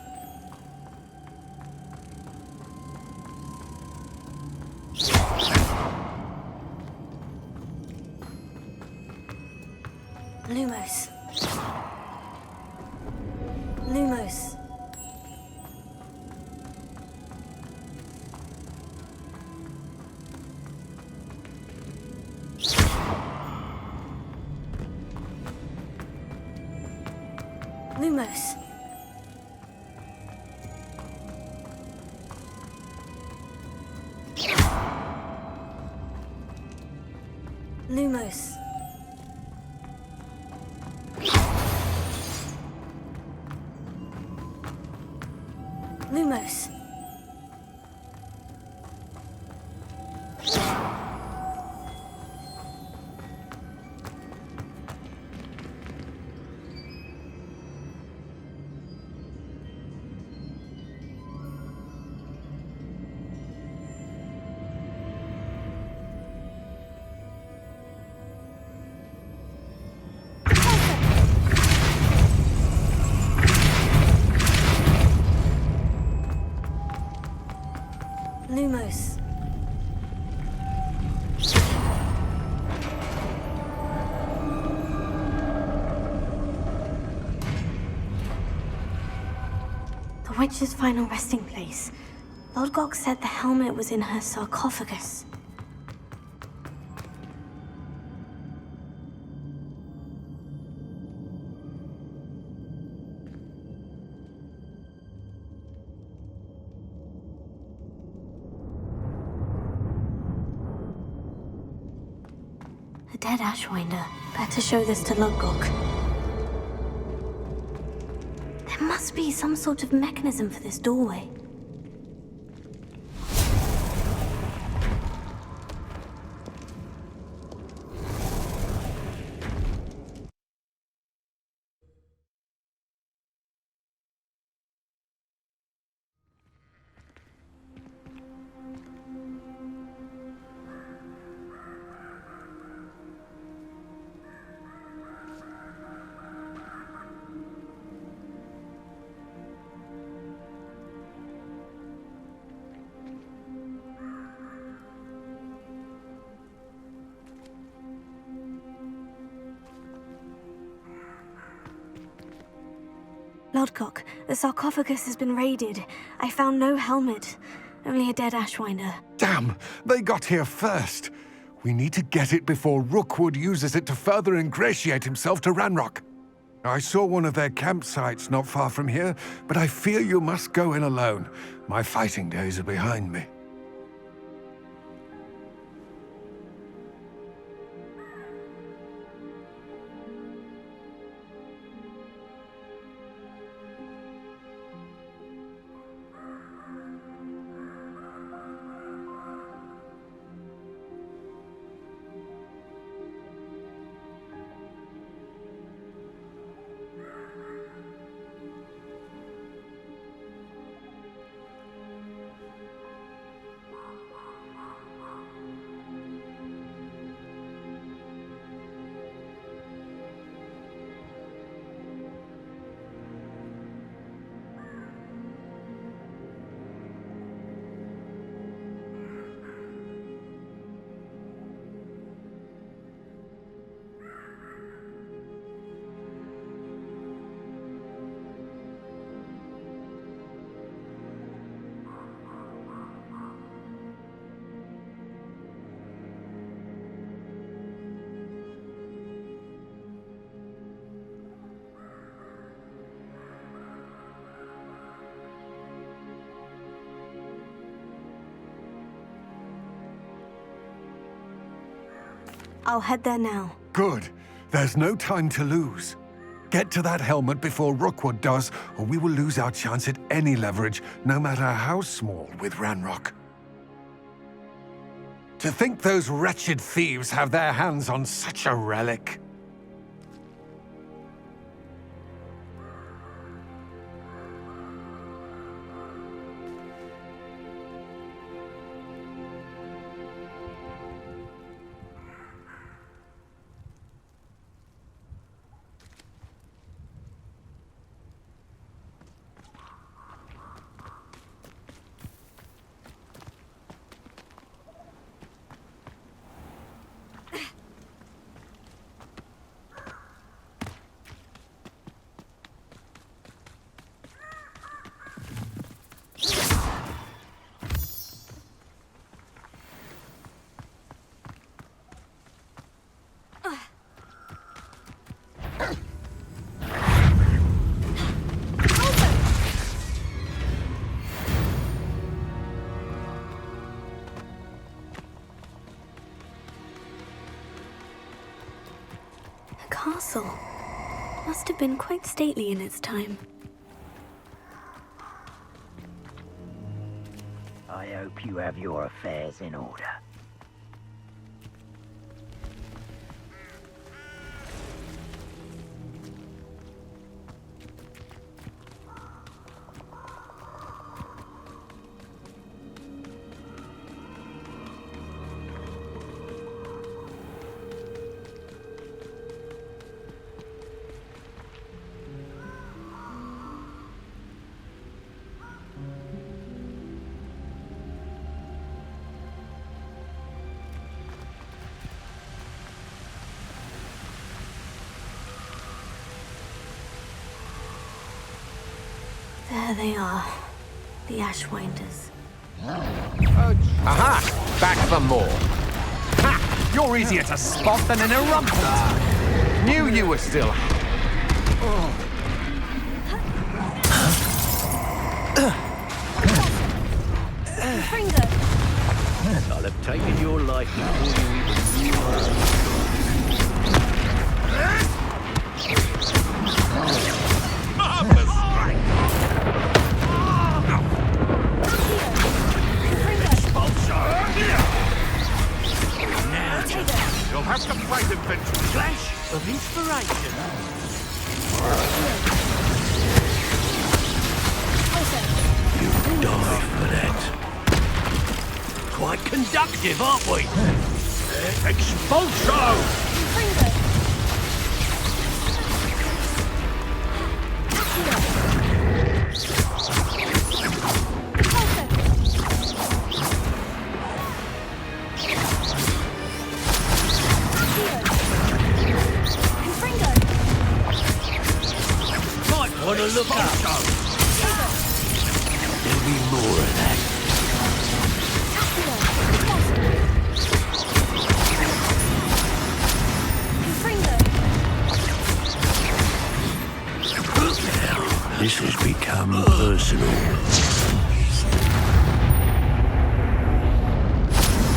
Lumos. Lumos. Lumos. Lumos. Lumos. Lumos. The witch's final resting place. Lodgok said the helmet was in her sarcophagus. A dead Ashwinder. Better show this to Lodgok. There must be some sort of mechanism for this doorway. Lodcock, the sarcophagus has been raided. I found no helmet, only a dead Ashwinder. Damn! They got here first. We need to get it before Rookwood uses it to further ingratiate himself to Ranrock. I saw one of their campsites not far from here, but I fear you must go in alone. My fighting days are behind me. I'll head there now. Good. There's no time to lose. Get to that helmet before Rookwood does, or we will lose our chance at any leverage, no matter how small, with Ranrock. To think those wretched thieves have their hands on such a relic. Castle must have been quite stately in its time. I hope you have your affairs in order. There they are, the Ashwinders. Aha! Back for more. Ha! You're easier to spot than an eruptor. Knew you were still. I'll have taken your life before you even knew Marvelous! You'll have to fight him, Pendragon. Flash of inspiration. You die for that. Quite conductive, aren't we? Expulso! Might want to Look up. There'll be more of that. Now, this has become personal.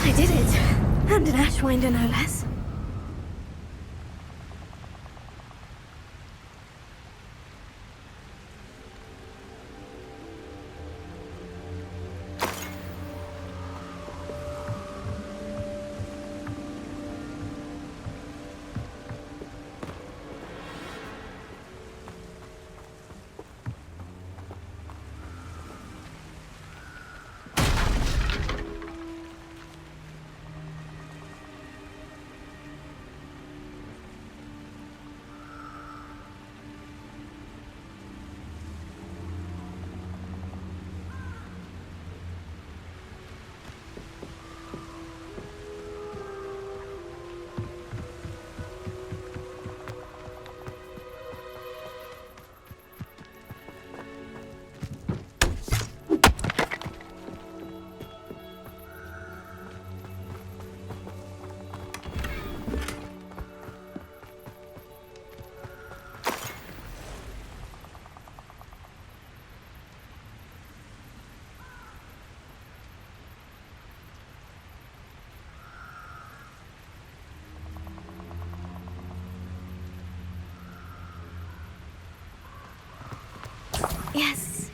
I did it. And an Ashwinder, no less. Yes.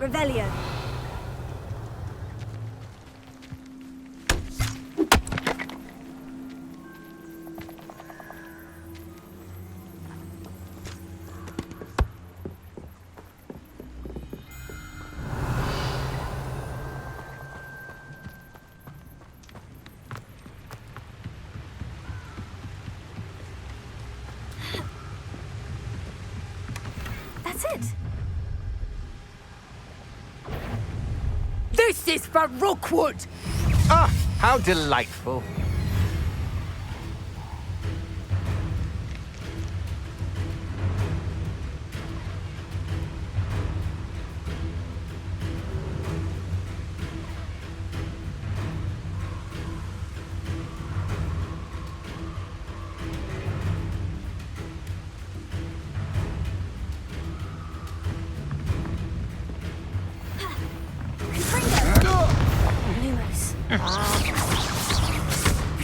Revelio. That's it. This is for Rookwood! Ah, how delightful.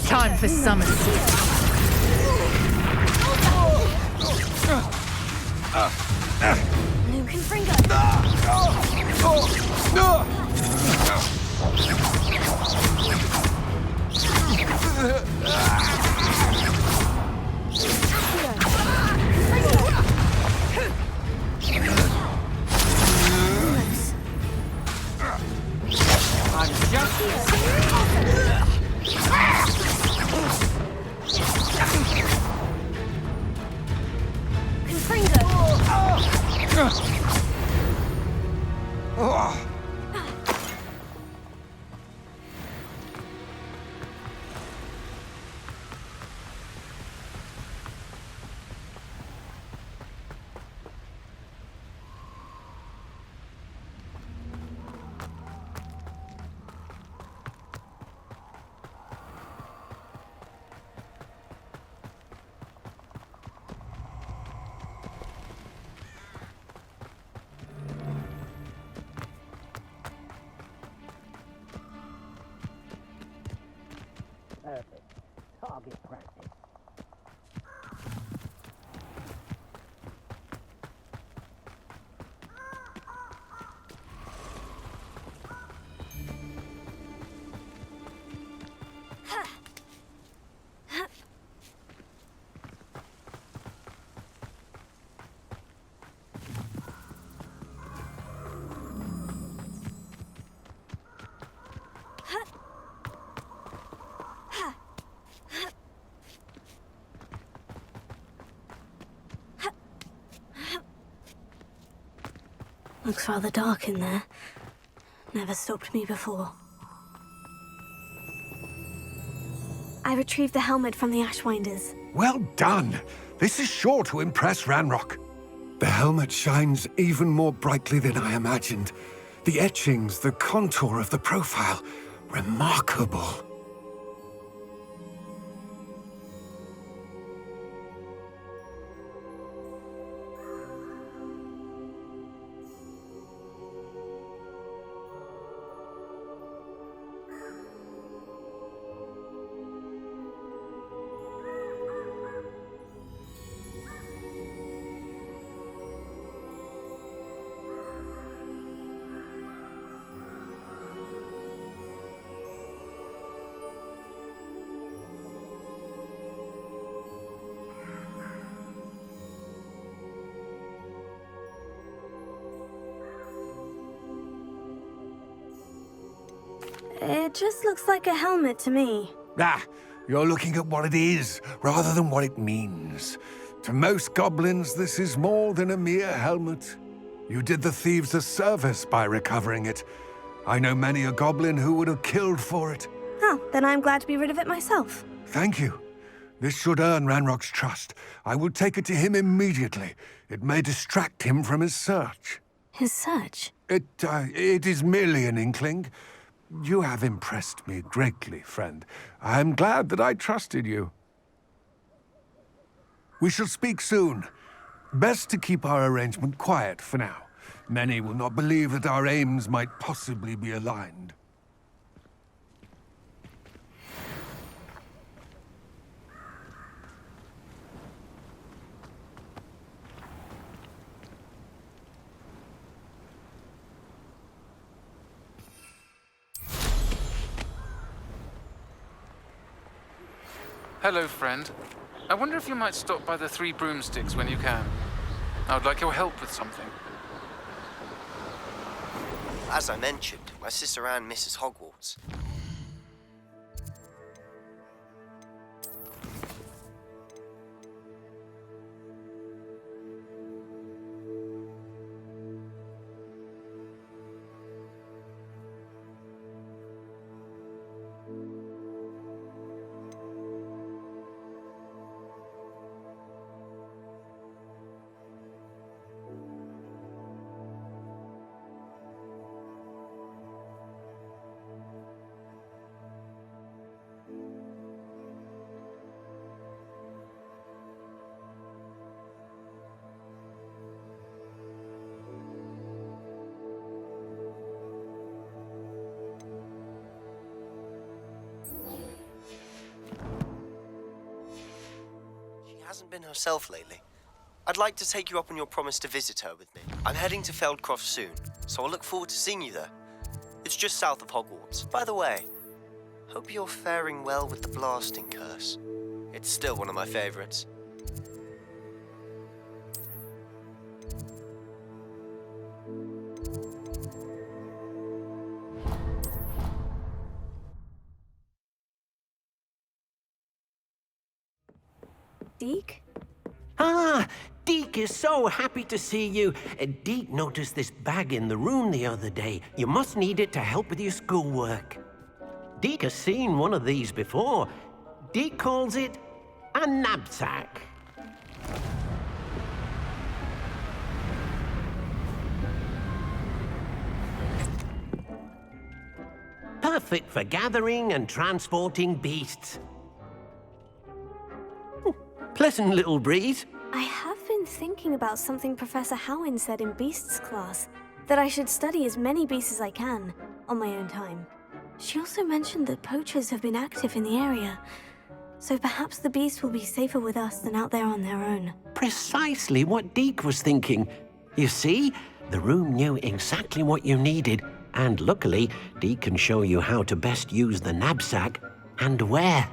Time for summons. Perfect. Target practice. Looks rather dark in there. Never stopped me before. I retrieved the helmet from the Ashwinders. Well done! This is sure to impress Ranrock. The helmet shines even more brightly than I imagined. The etchings, the contour of the profile, remarkable. It just looks like a helmet to me. Ah, you're looking at what it is, rather than what it means. To most goblins, this is more than a mere helmet. You did the thieves a service by recovering it. I know many a goblin who would have killed for it. Oh, then I'm glad to be rid of it myself. Thank you. This should earn Ranrock's trust. I will take it to him immediately. It may distract him from his search. His search? It is merely an inkling. You have impressed me greatly, friend. I am glad that I trusted you. We shall speak soon. Best to keep our arrangement quiet for now. Many will not believe that our aims might possibly be aligned. Hello, friend. I wonder if you might stop by the Three Broomsticks when you can. I would like your help with something. As I mentioned, my sister Anne misses Hogwarts. Hasn't been herself lately. I'd like to take you up on your promise to visit her with me. I'm heading to Feldcroft soon, so I'll look forward to seeing you there. It's just south of Hogwarts. By the way, hope you're faring well with the blasting curse. It's still one of my favorites. Deke? Ah, Deke is so happy to see you. Deke noticed this bag in the room the other day. You must need it to help with your schoolwork. Deke has seen one of these before. Deke calls it a knapsack. Perfect for gathering and transporting beasts. Pleasant little breeze. I have been thinking about something Professor Howin said in Beasts class, that I should study as many beasts as I can, on my own time. She also mentioned that poachers have been active in the area, so perhaps the beast will be safer with us than out there on their own. Precisely what Deke was thinking. You see, the room knew exactly what you needed, and luckily, Deke can show you how to best use the knapsack and where.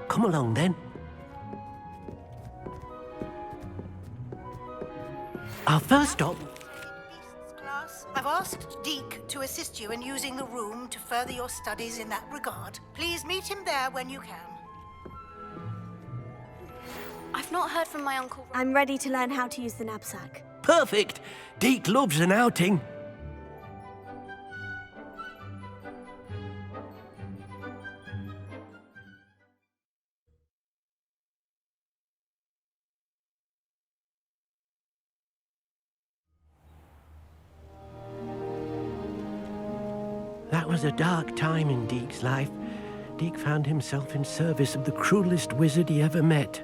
Come along then. Our first stop. Class, I've asked Deke to assist you in using the room to further your studies in that regard. Please meet him there when you can. I've not heard from my uncle. I'm ready to learn how to use the knapsack. Perfect. Deke loves an outing. That was a dark time in Deke's life. Deke found himself in service of the cruelest wizard he ever met.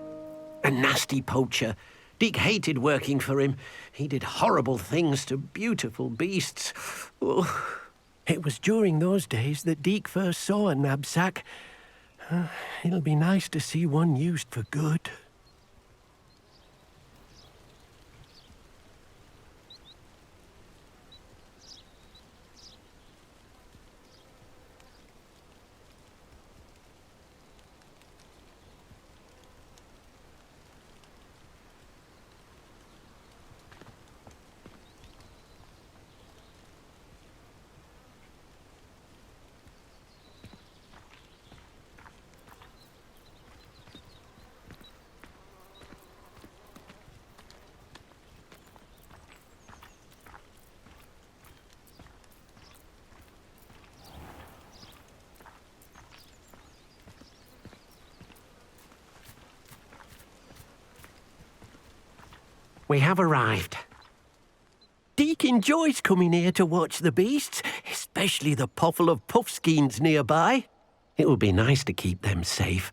A nasty poacher. Deke hated working for him. He did horrible things to beautiful beasts. Oh. It was during those days that Deke first saw a knapsack. It'll be nice to see one used for good. We have arrived. Deke enjoys coming here to watch the beasts, especially the potful of puffskeins nearby. It will be nice to keep them safe.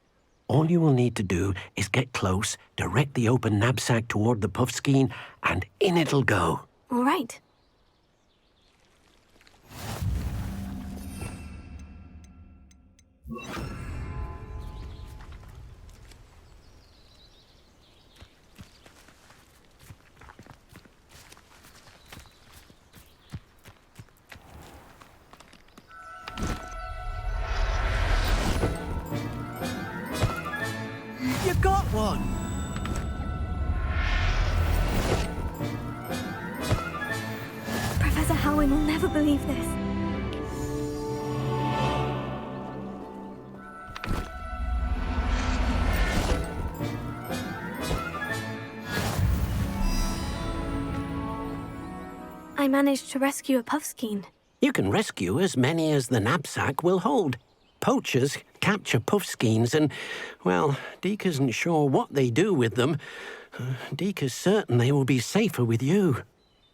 All you will need to do is get close, direct the open knapsack toward the puffskein, and in it'll go. All right. You got one! Professor Howin will never believe this. I managed to rescue a puffskein. You can rescue as many as the knapsack will hold. Poachers capture puffskeins and, well, Deke isn't sure what they do with them. Deke is certain they will be safer with you.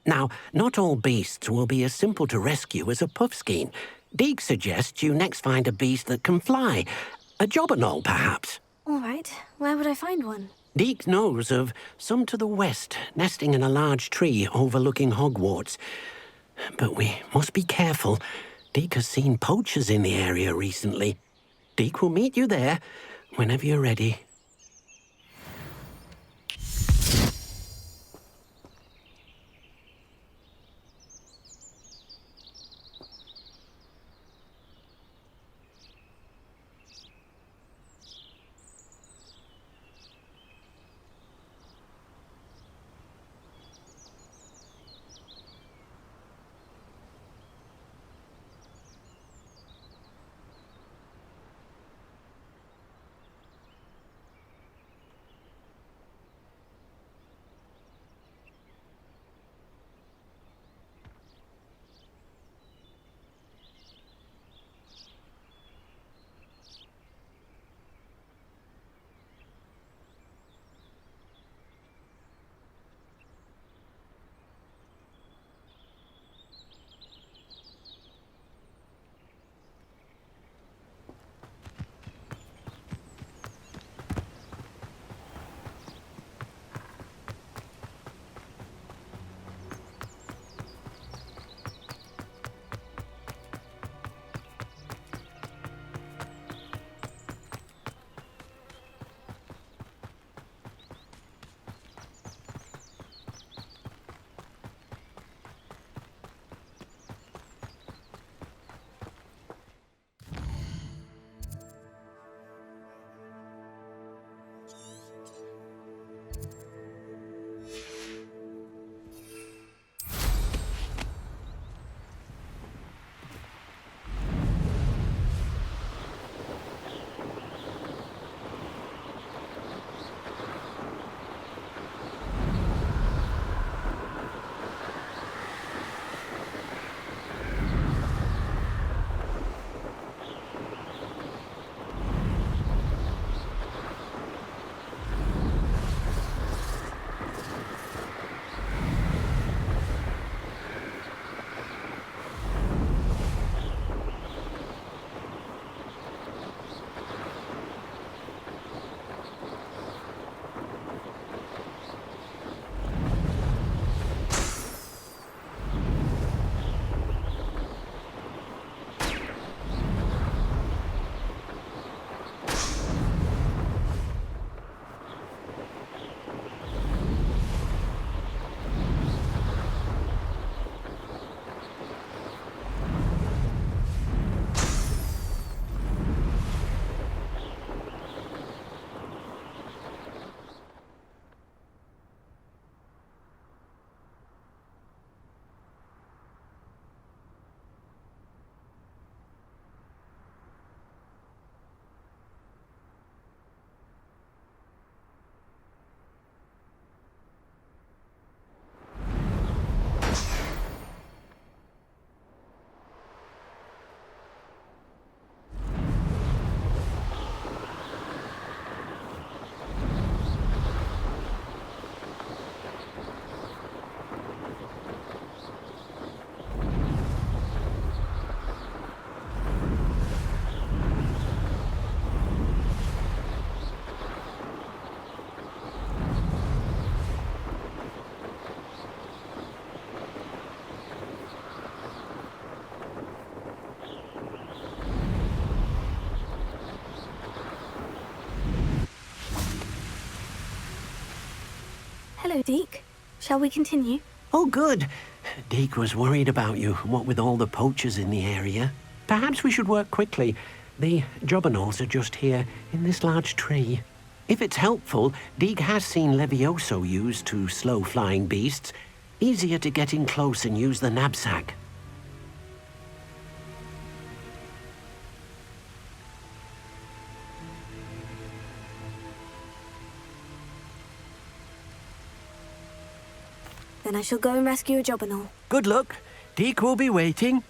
Now, not all beasts will be as simple to rescue as a puffskein. Deke suggests you next find a beast that can fly. A jobberknoll, perhaps. All right. Where would I find one? Deke knows of some to the west, nesting in a large tree overlooking Hogwarts. But we must be careful. Deke has seen poachers in the area recently. Deke will meet you there whenever you're ready. Hello, Deke. Shall we continue? Oh, good. Deke was worried about you, what with all the poachers in the area. Perhaps we should work quickly. The jobberknolls are just here, in this large tree. If it's helpful, Deke has seen Levioso used to slow flying beasts. Easier to get in close and use the knapsack. Then I shall go and rescue a jobberknoll. Good luck. Deke will be waiting.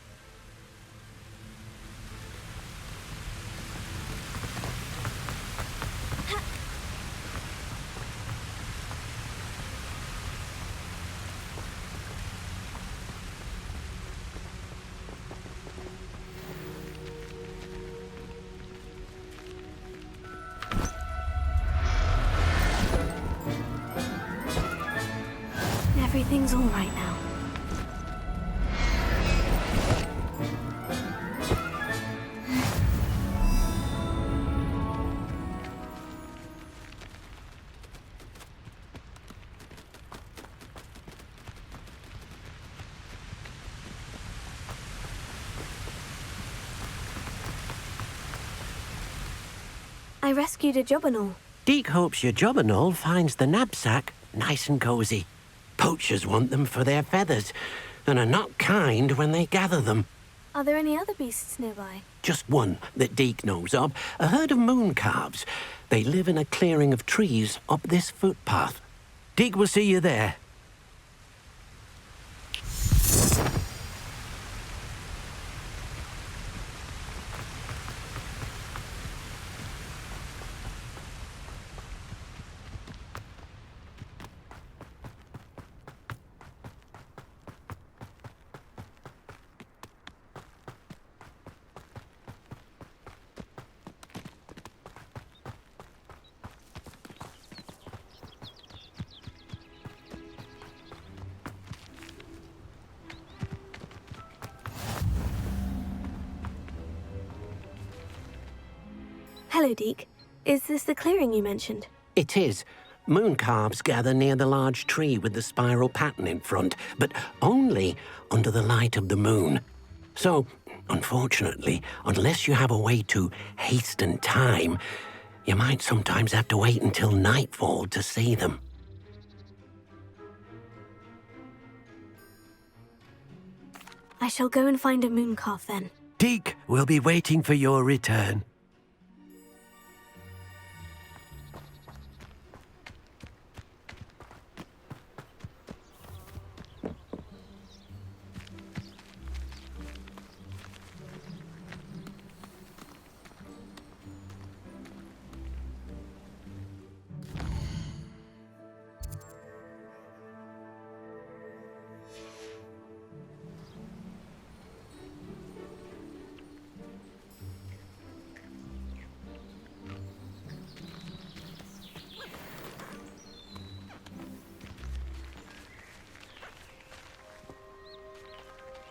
Everything's all right now. I rescued a jobberknoll. Deke hopes your jobberknoll finds the knapsack nice and cozy. Poachers want them for their feathers, and are not kind when they gather them. Are there any other beasts nearby? Just one that Deke knows of, a herd of moon calves. They live in a clearing of trees up this footpath. Deke will see you there. Hello, Deke. Is this the clearing you mentioned? It is. Moon calves gather near the large tree with the spiral pattern in front, but only under the light of the moon. So, unfortunately, unless you have a way to hasten time, you might sometimes have to wait until nightfall to see them. I shall go and find a moon calf then. Deke will be waiting for your return.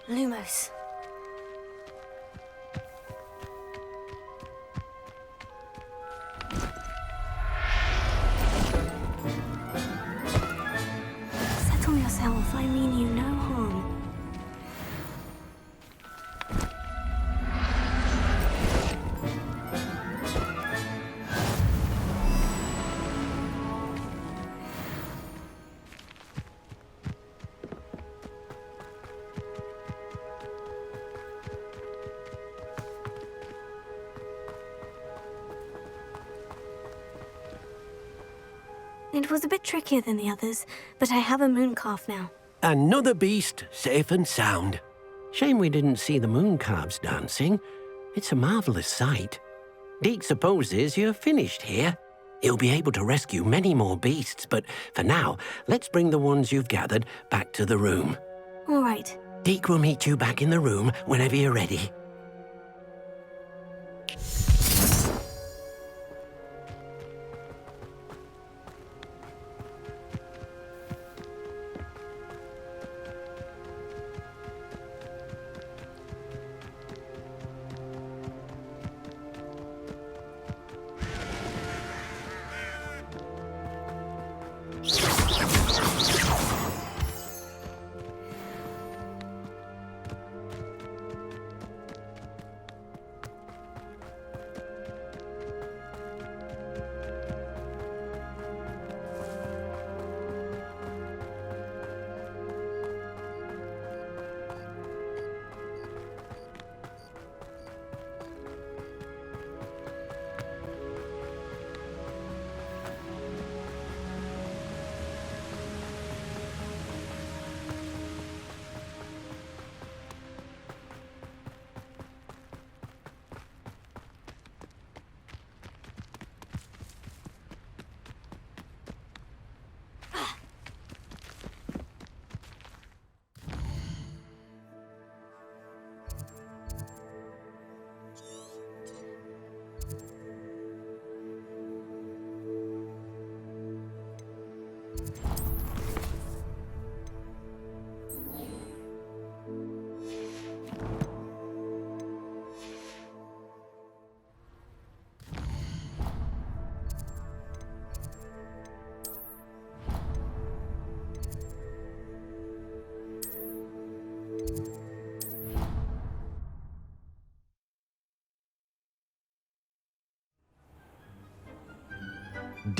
Lumos. Settle yourself. I mean you no harm. It was a bit trickier than the others, but I have a moon calf now. Another beast, safe and sound. Shame we didn't see the moon calves dancing. It's a marvelous sight. Deke supposes you're finished here. He'll be able to rescue many more beasts, but for now, let's bring the ones you've gathered back to the room. All right. Deke will meet you back in the room whenever you're ready.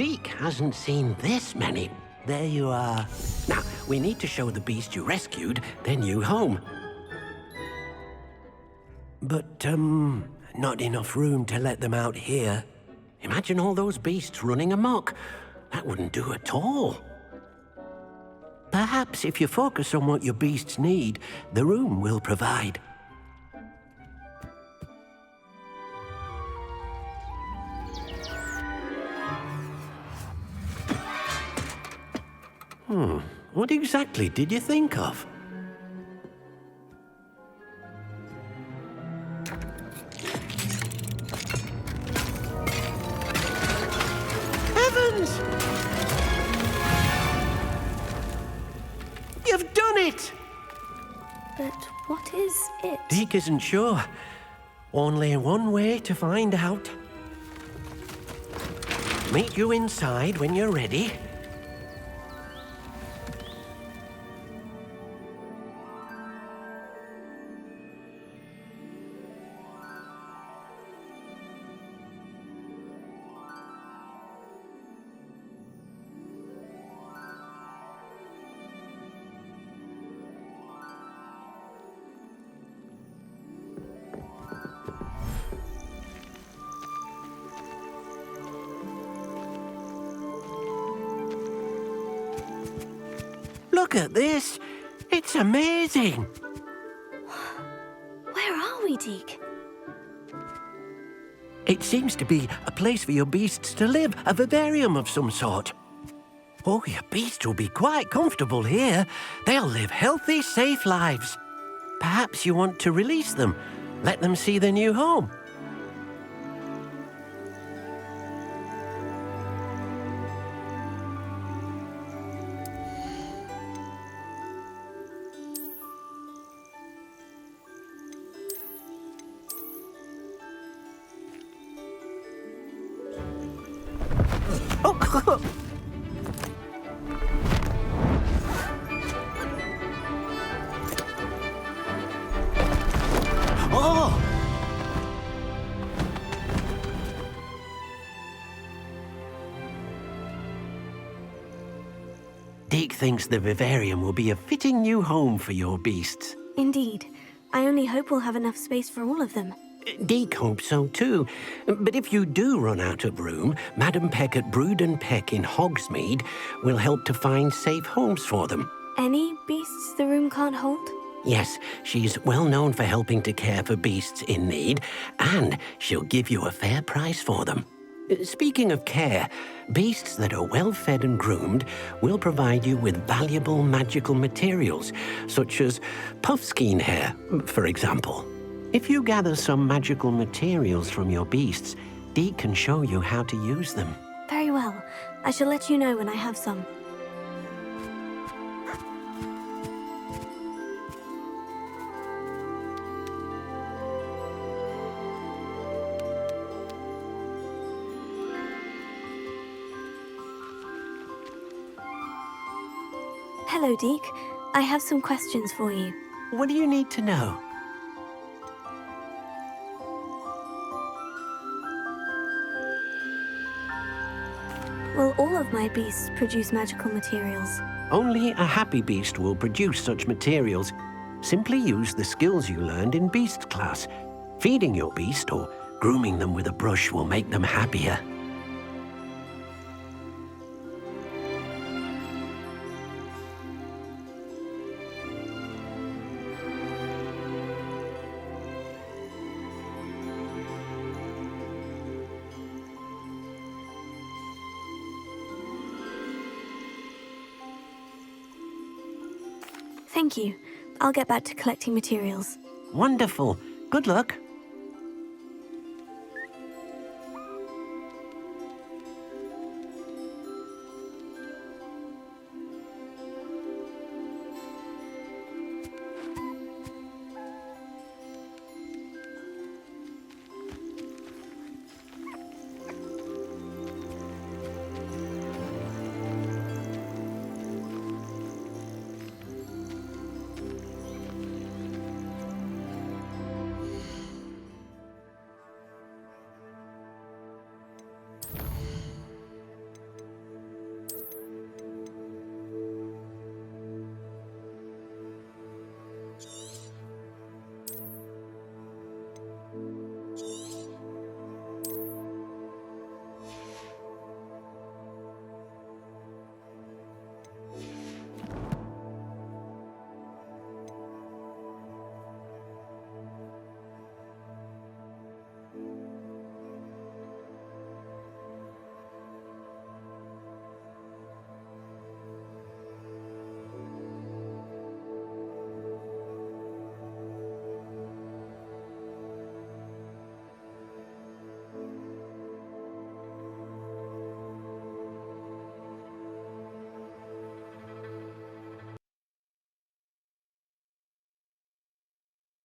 Deke hasn't seen this many. There you are. Now, we need to show the beast you rescued their new home. But, not enough room to let them out here. Imagine all those beasts running amok. That wouldn't do at all. Perhaps if you focus on what your beasts need, the room will provide. What exactly did you think of? Heavens! You've done it! But what is it? Deke isn't sure. Only one way to find out. Meet you inside when you're ready. Look at this. It's amazing. Where are we, Deke? It seems to be a place for your beasts to live, a vivarium of some sort. Oh, your beasts will be quite comfortable here. They'll live healthy, safe lives. Perhaps you want to release them, let them see their new home. Oh! Deke thinks the vivarium will be a fitting new home for your beasts. Indeed. I only hope we'll have enough space for all of them. Deke hopes so too. But if you do run out of room, Madam Peck at Brood and Peck in Hogsmeade will help to find safe homes for them. Any beasts the room can't hold? Yes, she's well known for helping to care for beasts in need, and she'll give you a fair price for them. Speaking of care, beasts that are well fed and groomed will provide you with valuable magical materials, such as puffskein hair, for example. If you gather some magical materials from your beasts, Deke can show you how to use them. Very well. I shall let you know when I have some. Hello, Deke. I have some questions for you. What do you need to know? Will all of my beasts produce magical materials? Only a happy beast will produce such materials. Simply use the skills you learned in beast class. Feeding your beast or grooming them with a brush will make them happier. Thank you. I'll get back to collecting materials. Wonderful. Good luck.